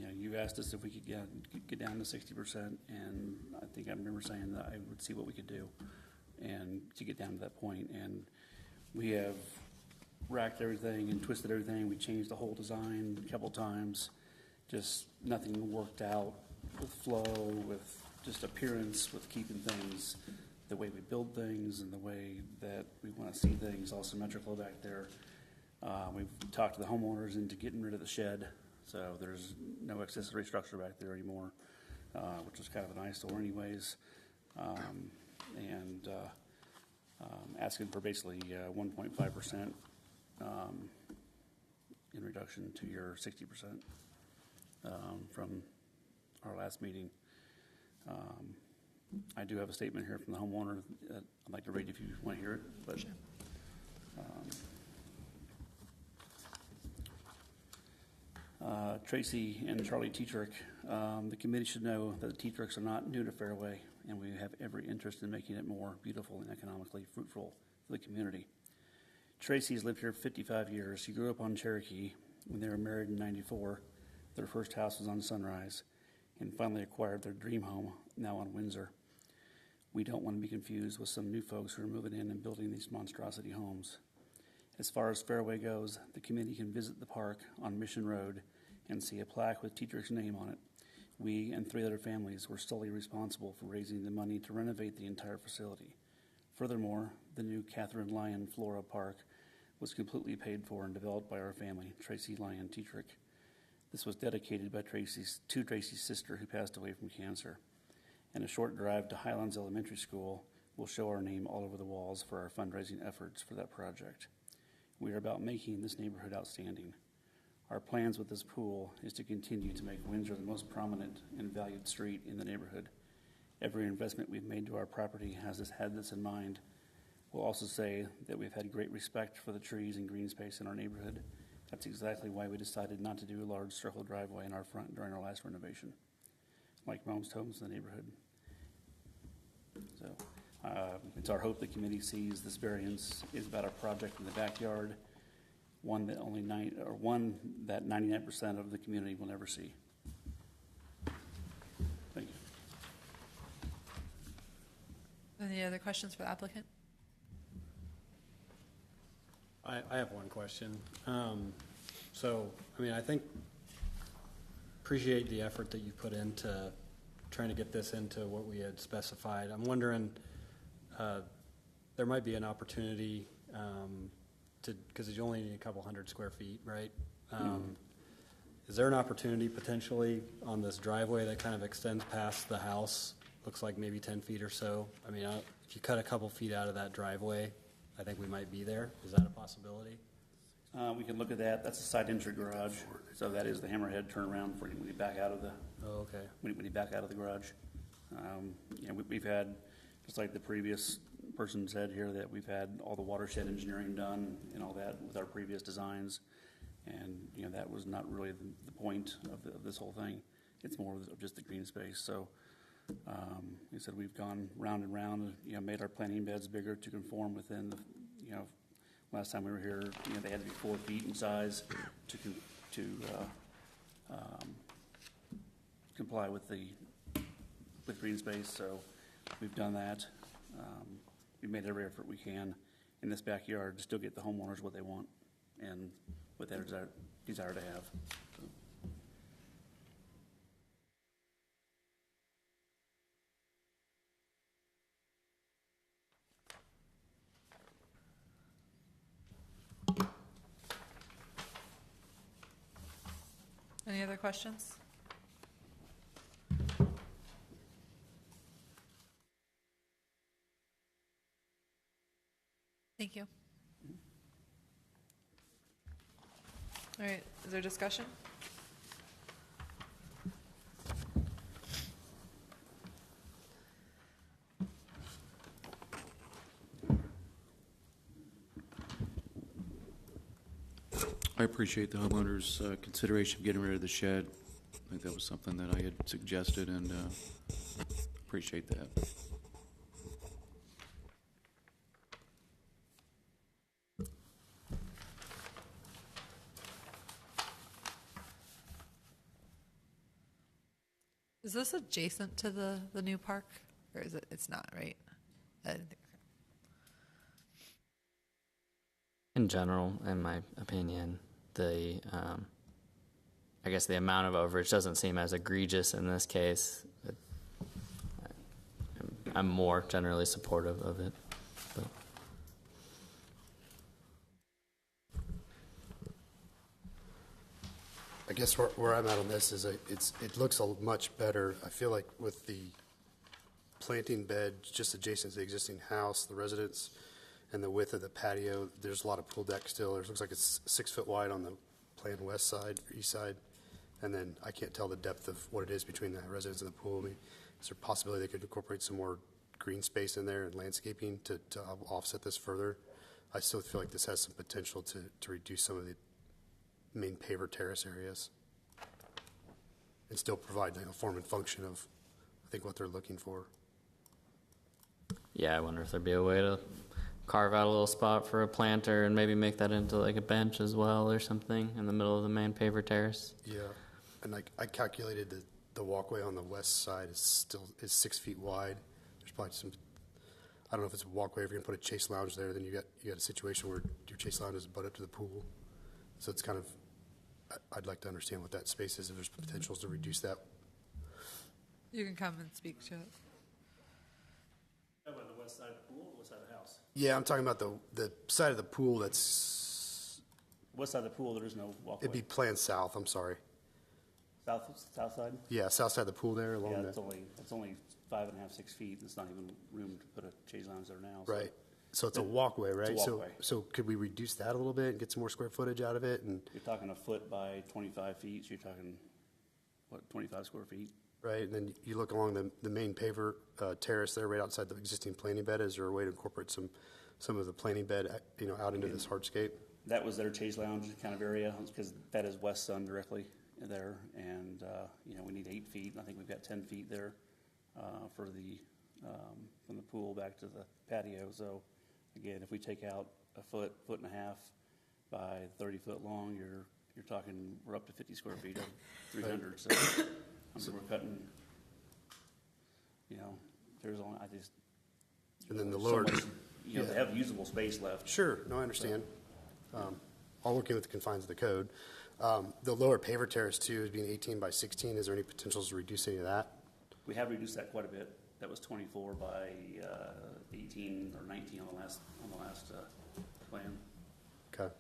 You asked us if we could get down to 60%, and I think I remember saying that I would see what we could do, and to get down to that point. And we have racked everything and twisted everything. We changed the whole design a couple times. Just nothing worked out with flow, with just appearance, with keeping things the way we build things and the way that we want to see things all symmetrical back there. We've talked to the homeowners into getting rid of the shed, so there's no accessory structure back there anymore, which is kind of an eyesore anyways. Asking for basically 1.5% in reduction to your 60% from our last meeting. I do have a statement here from the homeowner that I'd like to read if you want to hear it. But sure. Tracy and Charlie Tetrick, the committee should know that the Tetricks are not new to Fairway, and we have every interest in making it more beautiful and economically fruitful for the community. Tracy's lived here 55 years. She grew up on Cherokee. When they were married in '94, their first house was on Sunrise, and finally acquired their dream home, now on Windsor. We don't want to be confused with some new folks who are moving in and building these monstrosity homes. As far as Fairway goes, the committee can visit the park on Mission Road and see a plaque with Tetrick's name on it. We and 3 other families were solely responsible for raising the money to renovate the entire facility. Furthermore, the new Catherine Lyon Flora Park was completely paid for and developed by our family, Tracy Lyon Tetrick. This was dedicated by Tracy's sister, who passed away from cancer. And a short drive to Highlands Elementary School will show our name all over the walls for our fundraising efforts for that project. We are about making this neighborhood outstanding. Our plans with this pool is to continue to make Windsor the most prominent and valued street in the neighborhood. Every investment we've made to our property has had this in mind. We'll also say that we've had great respect for the trees and green space in our neighborhood. That's exactly why we decided not to do a large circle driveway in our front during our last renovation, like most homes in the neighborhood. So it's our hope the committee sees this variance is about a project in the backyard, one that 99% of the community will never see. Thank you. Any other questions for the applicant? I have one question. I think appreciate the effort that you put into trying to get this into what we had specified. I'm wondering, there might be an opportunity because you only need a couple hundred square feet, right? Is there an opportunity potentially on this driveway that kind of extends past the house, looks like maybe 10 feet or so? I mean, if you cut a couple feet out of that driveway, I think we might be there. Is that a possibility? We can look at that. That's a side entry garage, so that is the hammerhead turnaround for when you back out of the. Oh, okay. When you back out of the garage, we've had, just like the previous person said here, that we've had all the watershed engineering done and all that with our previous designs, and that was not really the point of this whole thing. It's more of just the green space. So, he said we've gone round and round, made our planting beds bigger to conform within the, last time we were here, they had to be 4 feet in size to comply with green space. So we've done that. We've made every effort we can in this backyard to still get the homeowners what they want and what their desire to have. So. Any other questions? Thank you. All right, is there discussion? I appreciate the homeowner's consideration of getting rid of the shed. I think that was something that I had suggested, and appreciate that. Is this adjacent to the new park, or is it? It's not, right? I didn't think. In general, in my opinion, the I guess the amount of overage doesn't seem as egregious in this case. I'm more generally supportive of it. But. I guess where I'm at on this is it looks much better. I feel like with the planting bed just adjacent to the existing house, the residence, and the width of the patio, there's a lot of pool deck still. It looks like it's 6 foot wide on the planned west side, or east side, and then I can't tell the depth of what it is between the residence and the pool. I mean, is there a possibility they could incorporate some more green space in there and landscaping to offset this further? I still feel like this has some potential to reduce some of the main paver terrace areas and still provide a form and function of, I think, what they're looking for. Yeah, I wonder if there'd be a way to carve out a little spot for a planter and maybe make that into like a bench as well or something in the middle of the main paver terrace. Yeah, and I calculated that the walkway on the west side is 6 feet wide. There's probably some, I don't know if it's a walkway, if you're gonna put a chase lounge there, then you got a situation where your chase lounge is butt up to the pool. So it's kind of, I'd like to understand what that space is, if there's potentials to reduce that. You can come and speak to it. How about the west side of the pool or west side of the house? Yeah, I'm talking about the side of the pool that's, West side of the pool, there is no walkway. it'd be planned south, I'm sorry. South side? Yeah, south side of the pool there along Yeah, the. it's only 5.5, 6 feet. There's not even room to put a chaise lounge there now. So. Right. So it's a walkway, right? It's a walkway. So could we reduce that a little bit and get some more square footage out of it? And You're talking a foot by 25 feet, so you're talking, 25 square feet? right, and then you look along the main paver terrace there, right outside the existing planting bed. Is there a way to incorporate some of the planting bed, out into this hardscape? That was their chaise lounge kind of area, because that is west sun directly there, and we need 8 feet. I think we've got 10 feet there for from the pool back to the patio. So again, if we take out a foot and a half by 30 foot long, you're talking we're up to 50 square feet of 300. So we're cutting. There's only And then the lower. So much, they have usable space left. Sure, no, I understand. All working with the confines of the code. The lower paver terrace too is being 18 by 16. Is there any potentials to reduce any of that? We have reduced that quite a bit. That was 24 by 18 or 19 on the last plan. Okay.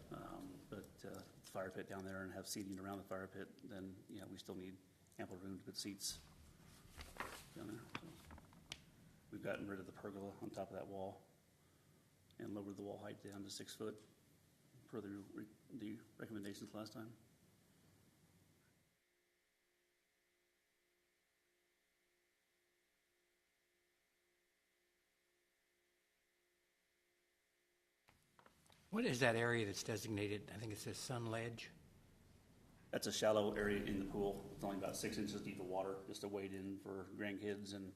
But the fire pit down there and have seating around the fire pit, then we still need ample room to put seats down there. So we've gotten rid of the pergola on top of that wall and lowered the wall height down to 6 foot per the recommendations last time. What is that area that's designated? I think it says Sun Ledge. That's a shallow area in the pool. It's only about 6 inches deep of water, just to wade in for grandkids and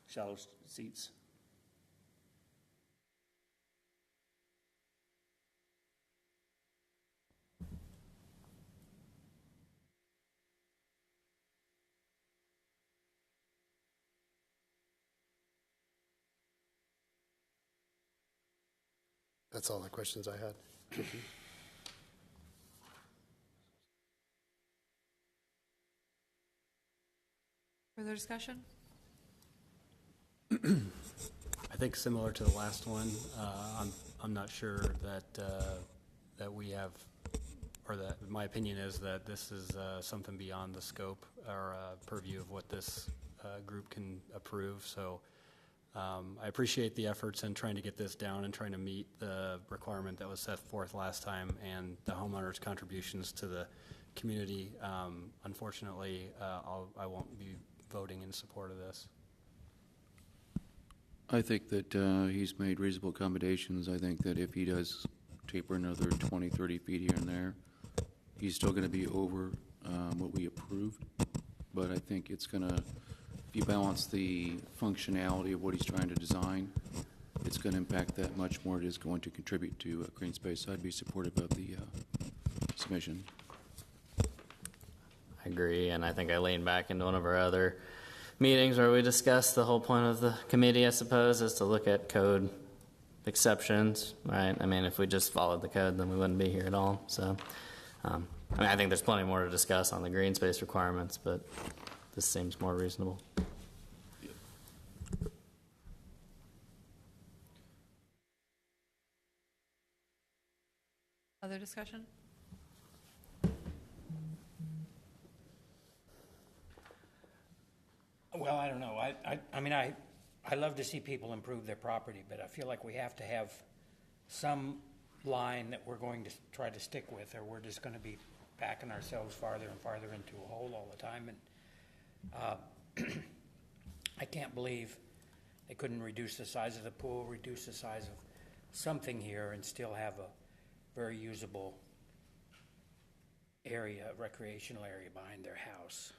shallow seats. That's all the questions I had. Further discussion? I think similar to the last one, I'm not sure that we have, or that my opinion is that this is something beyond the scope or purview of what this group can approve. So I appreciate the efforts in trying to get this down and trying to meet the requirement that was set forth last time and the homeowners' contributions to the community. Unfortunately, I won't be voting in support of this. I think that he's made reasonable accommodations. I think that if he does taper another 20, 30 feet here and there, he's still going to be over what we approved. But I think it's going to, if you balance the functionality of what he's trying to design, it's going to impact that much more. It is going to contribute to green space. So I'd be supportive of the submission. I agree, and I think I leaned back into one of our other meetings where we discussed the whole point of the committee, I suppose, is to look at code exceptions, right? I mean, if we just followed the code, then we wouldn't be here at all. So, I mean, I think there's plenty more to discuss on the green space requirements, but this seems more reasonable. Other discussion? Well, I don't know. I mean, I love to see people improve their property, but I feel like we have to have some line that we're going to try to stick with, or we're just going to be backing ourselves farther and farther into a hole all the time. And I can't believe they couldn't reduce the size of the pool, reduce the size of something here, and still have a very usable area, recreational area behind their house.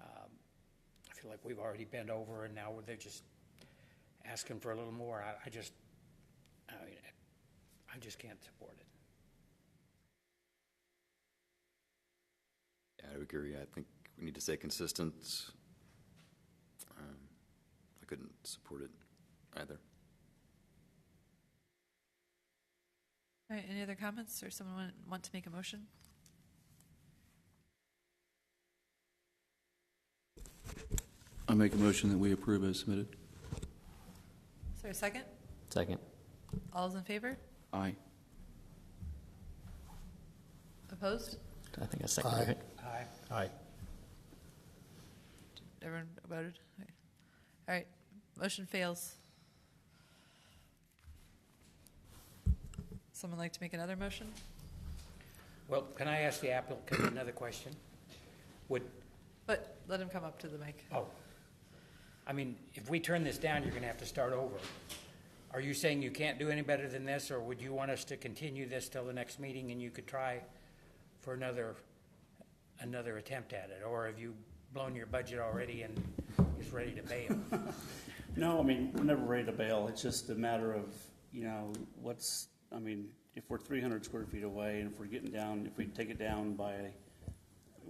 I feel like we've already bent over, and now they're just asking for a little more. I just can't support it. Yeah, I would agree. I think we need to stay consistent. I couldn't support it either. All right, any other comments, or someone want to make a motion? I make a motion that we approve as submitted. Is there a second? Second. All those in favor? Aye. Opposed? I think I seconded it. Aye. Aye. Everyone voted? All right, motion fails. Someone like to make another motion? Well, can I ask the applicant another question? But let him come up to the mic. Oh, I mean, if we turn this down, you're going to have to start over. Are you saying you can't do any better than this, or would you want us to continue this till the next meeting and you could try for another attempt at it? Or have you blown your budget already and is ready to bail? No, I mean, we're never ready to bail. It's just a matter of, if we're 300 square feet away, and if we take it down by,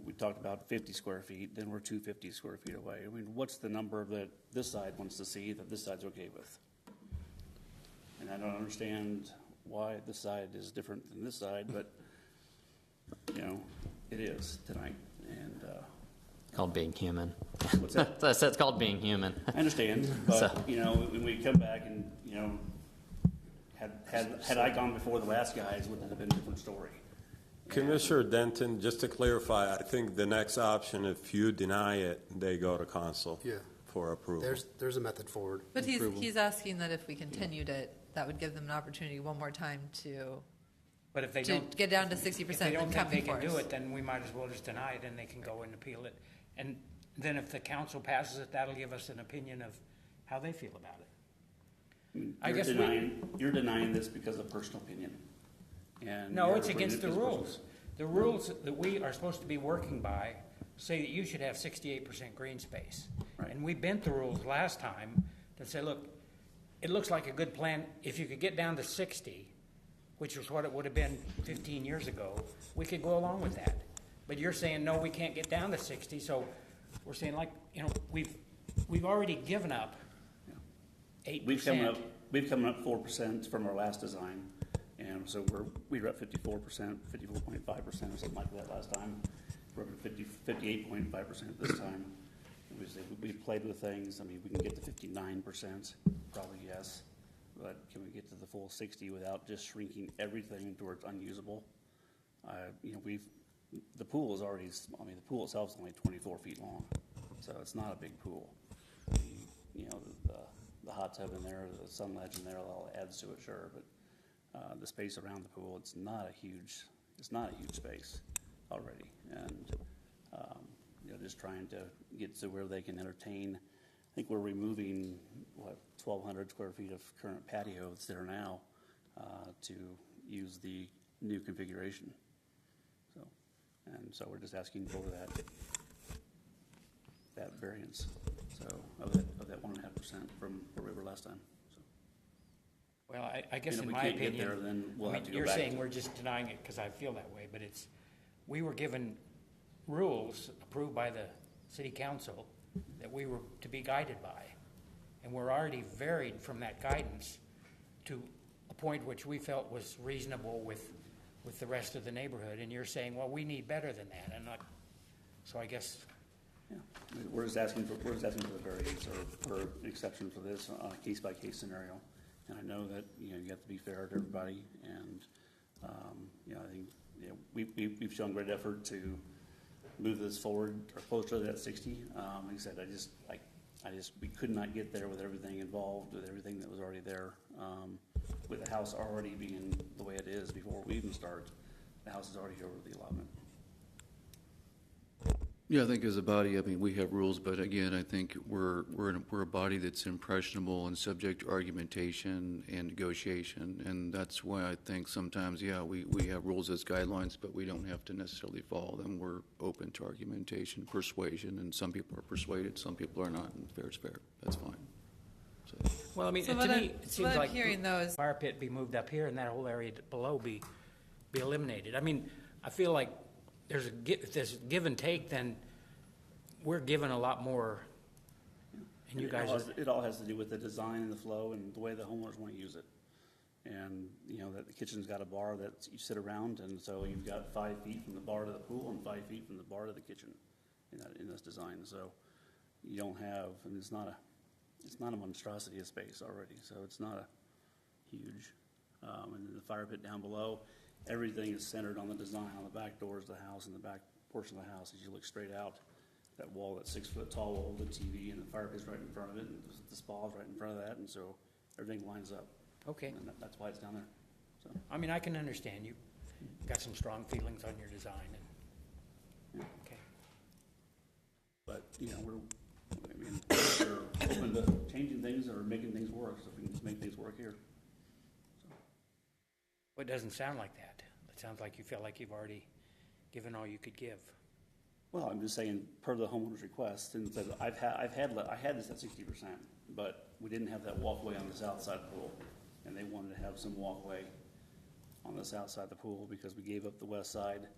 we talked about 50 square feet, then we're 250 square feet away. I mean, what's the number that this side wants to see that this side's okay with? And I don't understand why this side is different than this side, but, it is tonight. And Called being human. what's that? That's it's called being human. I understand, but, So- when we come back and, had I gone before the last guys, would that have been a different story? Commissioner Denton, just to clarify, I think the next option, if you deny it, they go to council Yeah. for approval. There's a method forward. But Approval. he's asking that if we continued it, that would give them an opportunity one more time to But if they don't, get down to 60% if they don't and think come they before can do us. it, then we might as well just deny it and they can go and appeal it. And then if the council passes it, that'll give us an opinion of how they feel about it. You're denying this because of personal opinion. And No, you're it's against the approving it rules. The rules that we are supposed to be working by say that you should have 68% green space. Right. And we bent the rules last time that say, look, it looks like a good plan. If you could get down to 60, which was what it would have been 15 years ago, we could go along with that. But you're saying, no, we can't get down to 60, so we're saying, we've already given up 8%. We've come up 4% from our last design, and so we were at 54%, 54.5% or something like that last time. We're up at 58.5% this time. We played with things. I mean, we can get to 59%, probably yes, but can we get to the full 60 without just shrinking everything to where it's unusable? The pool is the pool itself is only 24 feet long, so it's not a big pool. you know, the hot tub in there, the sun ledge in there, all adds to it, sure, but the space around the pool, it's not a huge space already. And, you know, just trying to get to where they can entertain. I think we're removing, 1,200 square feet of current patio that's there now to use the new configuration. So we're just asking for that variance. So of that 1.5% from where we were last time. So. Well, I guess And if in we my can't get opinion, there, then we'll I have mean, to go you're back saying to- we're just denying it because I feel that way, but we were given rules approved by the city council that we were to be guided by. And we're already varied from that guidance to a point which we felt was reasonable with the rest of the neighborhood. And you're saying, well, we need better than that. And so I guess. Yeah, we're just asking for the variance or an exception for this on a case-by-case scenario. And I know that, you know, you have to be fair to everybody, and, you know, I think, you know, we've shown great effort to move this forward or closer to that 60. Like I said, we could not get there with everything involved, with everything that was already there. With the house already being the way it is before we even start, the house is already over the allotment. Yeah, I think as a body, I mean, we have rules, but again, I think we're a body that's impressionable and subject to argumentation and negotiation, and that's why I think sometimes, yeah, we have rules as guidelines, but we don't have to necessarily follow them. We're open to argumentation, persuasion, and some people are persuaded, some people are not, and fair is fair. That's fine. So. Well, I mean, So to what me, I'm- it what seems I'm like hearing, though, is- fire pit be moved up here and that whole area below be eliminated. I mean, I feel like if there's give and take, then we're given a lot more. And you guys It all has to do with the design and the flow and the way the homeowners want to use it. And, you know, that the kitchen's got a bar that you sit around, and so you've got 5 feet from the bar to the pool and 5 feet from the bar to the kitchen in this design. So you don't have, and it's not a monstrosity of space already, so it's not a huge. And then the fire pit down below, everything is centered on the design, on the back doors of the house and the back portion of the house. As you look straight out, that wall, that 6-foot tall wall, the TV, and the fire pit's right in front of it, and the spa's right in front of that, and so everything lines up. Okay. And that's why it's down there. So. I mean, I can understand you got some strong feelings on your design. And, okay. But, you know, we're open to changing things or making things work, so we can just make things work here. So. Well, it doesn't sound like that. It sounds like you feel like you've already given all you could give. Well, I'm just saying, per the homeowner's request, and so I had this at 60%, but we didn't have that walkway on the south side of the pool, and they wanted to have some walkway on the south side of the pool because we gave up the west side,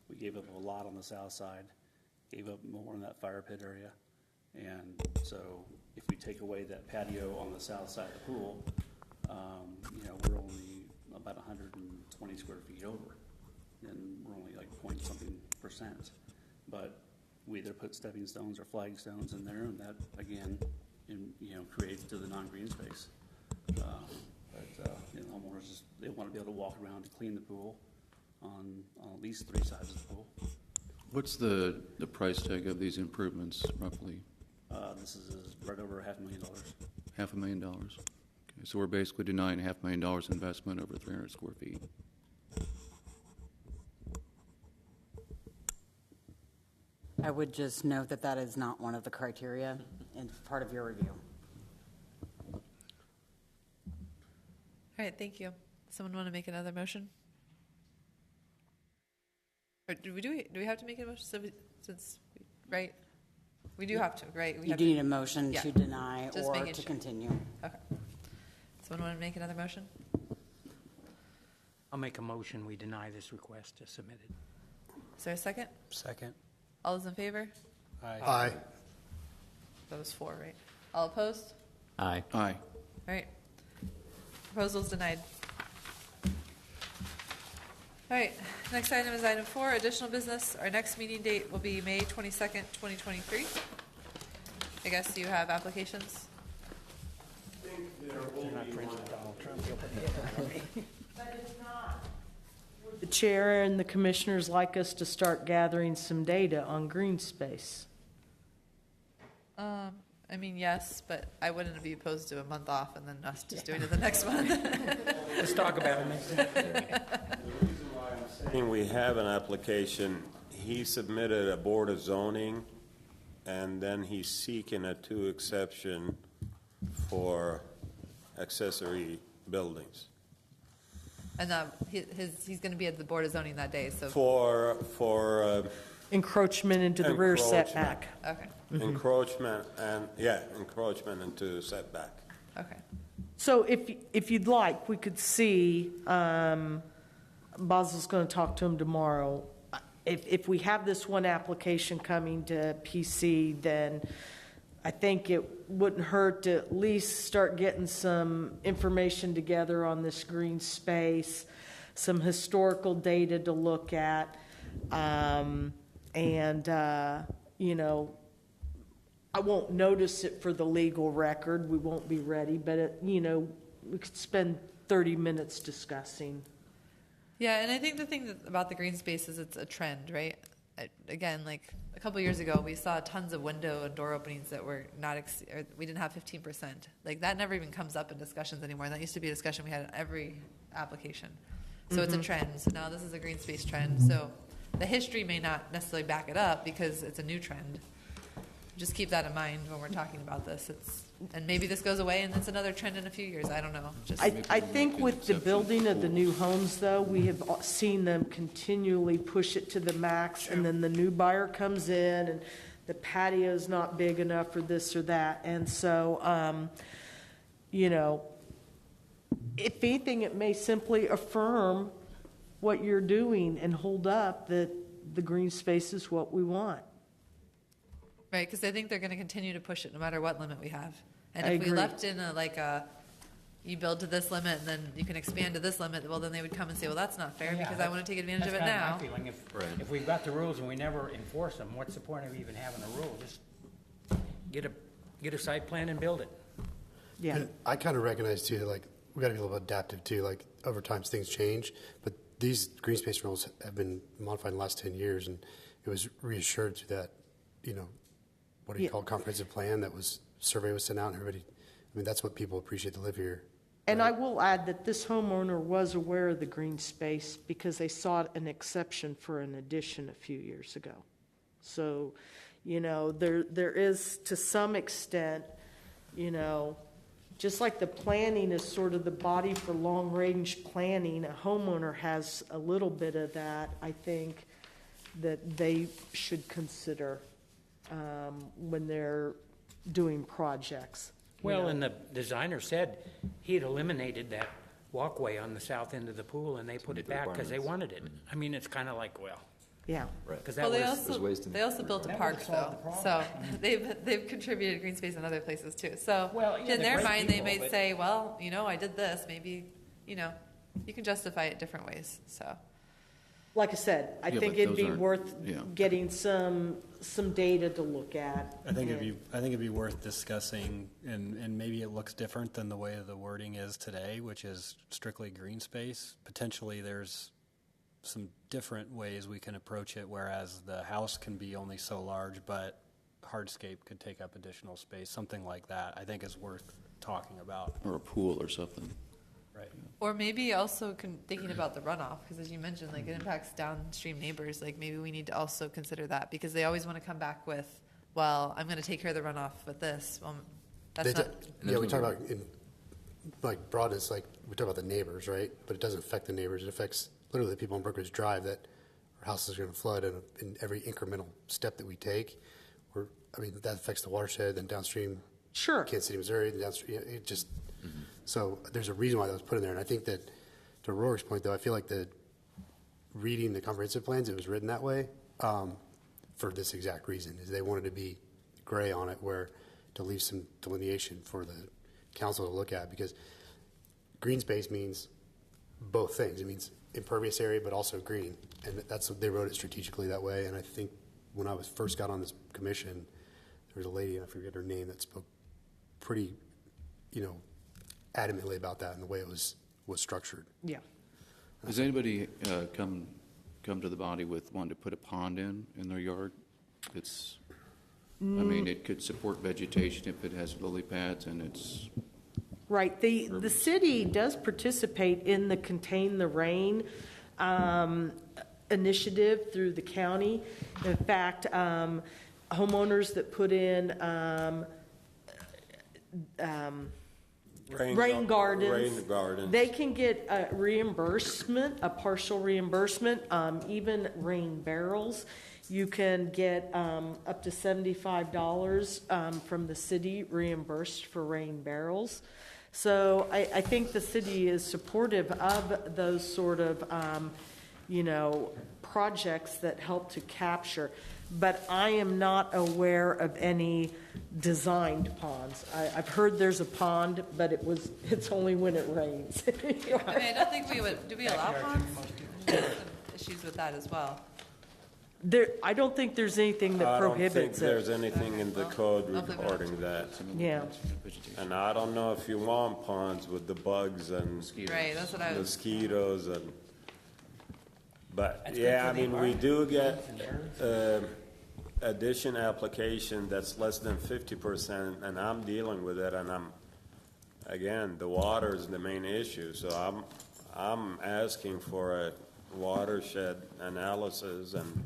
we gave up a lot on the south side, gave up more in that fire pit area, and so if we take away that patio on the south side of the pool, you know, we're only about 120 square feet over, and we're only like point something %. But we either put stepping stones or flagstones in there, and that, again, you know, creates to the non-green space. But you know, homeowners they want to be able to walk around to clean the pool on at least 3 sides of the pool. What's the price tag of these improvements, roughly? This is right over $500,000. $500,000. Okay, so we're basically denying $500,000 investment over 300 square feet. I would just note that that is not one of the criteria in part of your review. All right, thank you. Someone want to make another motion? Or do we have to make a motion? Right? We do have to, right? You do need a motion Yeah. to deny Just or making to sure. continue. Okay. Someone want to make another motion? I'll make a motion, we deny this request as submitted. Is there a second? Second. All those in favor? Aye. That was 4, right? All opposed? Aye. Aye. All right. Proposal's denied. All right, next item is item 4, additional business. Our next meeting date will be May 22nd, 2023. I guess you have applications? They're not friends with Donald Trump. He'll put it on me. But if not, would the chair and the commissioners like us to start gathering some data on green space? I I mean, yes, but I wouldn't be opposed to a month off and then us just doing it the next one. Let's talk about it next time. Saying we have an application, he submitted a Board of Zoning, and then he's seeking a 2 exception for accessory buildings. And he's going to be at the Board of Zoning that day, so. For Encroachment into the rear Encroachment. setback. Okay, encroachment encroachment into setback. okay. So if you'd like, we could see, Basil's going to talk to him tomorrow. If we have this one application coming to PC, then I think it wouldn't hurt to at least start getting some information together on this green space, some historical data to look at, you know, I won't notice it for the legal record. We won't be ready, but, you know, we could spend 30 minutes discussing. Yeah, and I think the thing about the green space is it's a trend, right? Again, like a couple years ago, we saw tons of window and door openings that were not, or we didn't have 15%. Like that never even comes up in discussions anymore. And that used to be a discussion we had in every application. So it's a trend. So now this is a green space trend. So the history may not necessarily back it up because it's a new trend. Just keep that in mind when we're talking about this. And maybe this goes away and it's another trend in a few years. I don't know. I think with the building of the new homes, though, we have seen them continually push it to the max, and then the new buyer comes in, and the patio's not big enough for this or that. And so, you know, if anything, it may simply affirm what you're doing and hold up that the green space is what we want. Right, because I think they're going to continue to push it no matter what limit we have. And I if we agree. left in you build to this limit and then you can expand to this limit, well, then they would come and say, well, that's not fair Yeah, because I want to take advantage of it now. That's kind of my feeling. If we've got the rules and we never enforce them, what's the point of even having a rule? Just get a site plan and build it. Yeah. And I kind of recognize too, like, we got to be a little bit adaptive too. Like, over time things change, but these green space rules have been modified in the last 10 years, and it was reassured through that, you know, what do you call it, comprehensive plan that was, survey was sent out, and everybody, I mean, that's what people appreciate to live here. And I will add that this homeowner was aware of the green space because they sought an exception for an addition a few years ago. So, you know, there is, to some extent, you know, just like the planning is sort of the body for long-range planning, a homeowner has a little bit of that, I think, that they should consider when they're doing projects. Well, and the designer said he had eliminated that walkway on the south end of the pool, and they put it back because they wanted it. I mean, it's kind of like, well, yeah, because Well, that was they also built a park though, so they've contributed green space in other places too. So Well, yeah, in they're their great mind, they people, may but- say, well, you know, I did this. Maybe, you know, you can justify it different ways. So like I said, I Yeah, think but it'd those be aren't- worth yeah. getting some data to look at. I think it'd be worth discussing, and maybe it looks different than the way the wording is today, which is strictly green space. Potentially, there's some different ways we can approach it, whereas the house can be only so large, but hardscape could take up additional space. Something like that, I think, is worth talking about. Or a pool or something. Right. or maybe also thinking about the runoff, because as you mentioned, like it impacts downstream neighbors. Like maybe we need to also consider that because they always want to come back with, well, I'm going to take care of the runoff with this. Well, that's not. Yeah, we talk about in like broadness, like we talk about the neighbors, right? But it doesn't affect the neighbors. It affects literally the people on Brookridge Drive that our houses are going to flood in every incremental step that we take. I mean, that affects the watershed, then downstream, Sure. Kansas City, Missouri, then downstream. It just so there's a reason why that was put in there, and I think that to Rory's point, though, I feel like reading the comprehensive plans, it was written that way for this exact reason, is they wanted to be gray on it, where to leave some delineation for the council to look at, because green space means both things. It means impervious area, but also green, and they wrote it strategically that way. And I think when I first got on this commission, there was a lady, I forget her name, that spoke pretty, adamantly about that and the way it was structured. Yeah. Has anybody come to the body with wanting to put a pond in their yard? It's I mean, it could support vegetation if it has lily pads and it's, Right. The city does participate in the Contain the Rain initiative through the county. In fact, homeowners that put in rain gardens, they can get a reimbursement, a partial reimbursement, even rain barrels. You can get up to $75 from the city reimbursed for rain barrels. So I think the city is supportive of those sort of, projects that help to capture. But I am not aware of any designed ponds. I've heard there's a pond, but it's only when it rains. I mean, I don't think do we allow ponds? Issues with that as well. I don't think there's anything that prohibits it. I don't think there's anything in the code regarding that. Yeah. And I don't know if you want ponds with the bugs and Right, that's what I was. mosquitoes but yeah, I mean, we do get addition application that's less than 50%, and I'm dealing with it, and again, the water is the main issue, so I'm asking for a watershed analysis and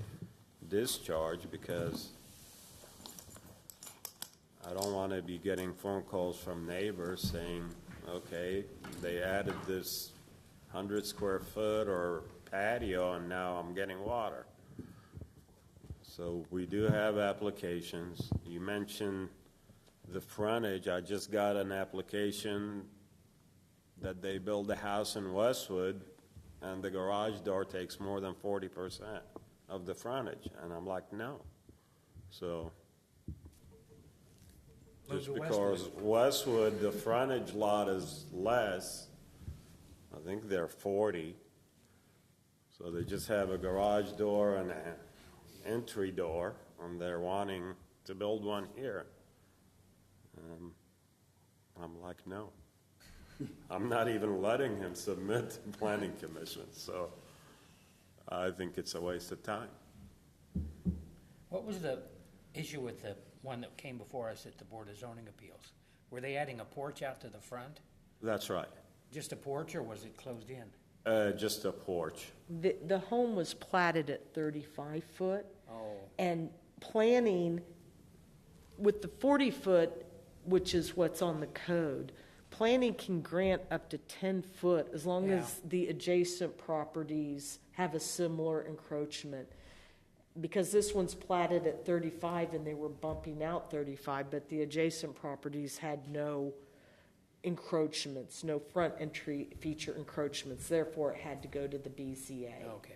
discharge because I don't want to be getting phone calls from neighbors saying, okay, they added this 100 square foot or patio and now I'm getting water. So we do have applications. You mentioned the frontage. I just got an application that they build a house in Westwood and the garage door takes more than 40% of the frontage. And I'm like, no. So just because Westwood, the frontage lot is less, I think they're 40. So they just have a garage door and an entry door, and they're wanting to build one here. I'm like, no. I'm not even letting him submit to planning commission, so I think it's a waste of time. What was the issue with the one that came before us at the Board of Zoning Appeals? Were they adding a porch out to the front? That's right. Just a porch, or was it closed in? Just a porch. The home was platted at 35 foot. Oh. And planning with the 40 foot, which is what's on the code, planning can grant up to 10 foot as long as the adjacent properties have a similar encroachment. Because this one's platted at 35 and they were bumping out 35, but the adjacent properties had no encroachments, no front entry feature encroachments. Therefore, it had to go to the BZA. Okay.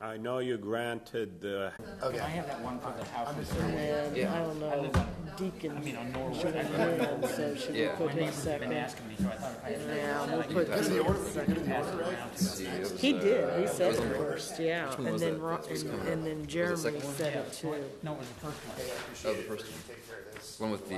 I know you granted the... Okay. I have that one for the house. And then, I don't know, Deacon, so should we put him second? Asking me, so I thought if I had Yeah, we'll put He did, he said it first, yeah, and then, and then Jeremy said it too. No, it was the first one. Oh, the first one. One with the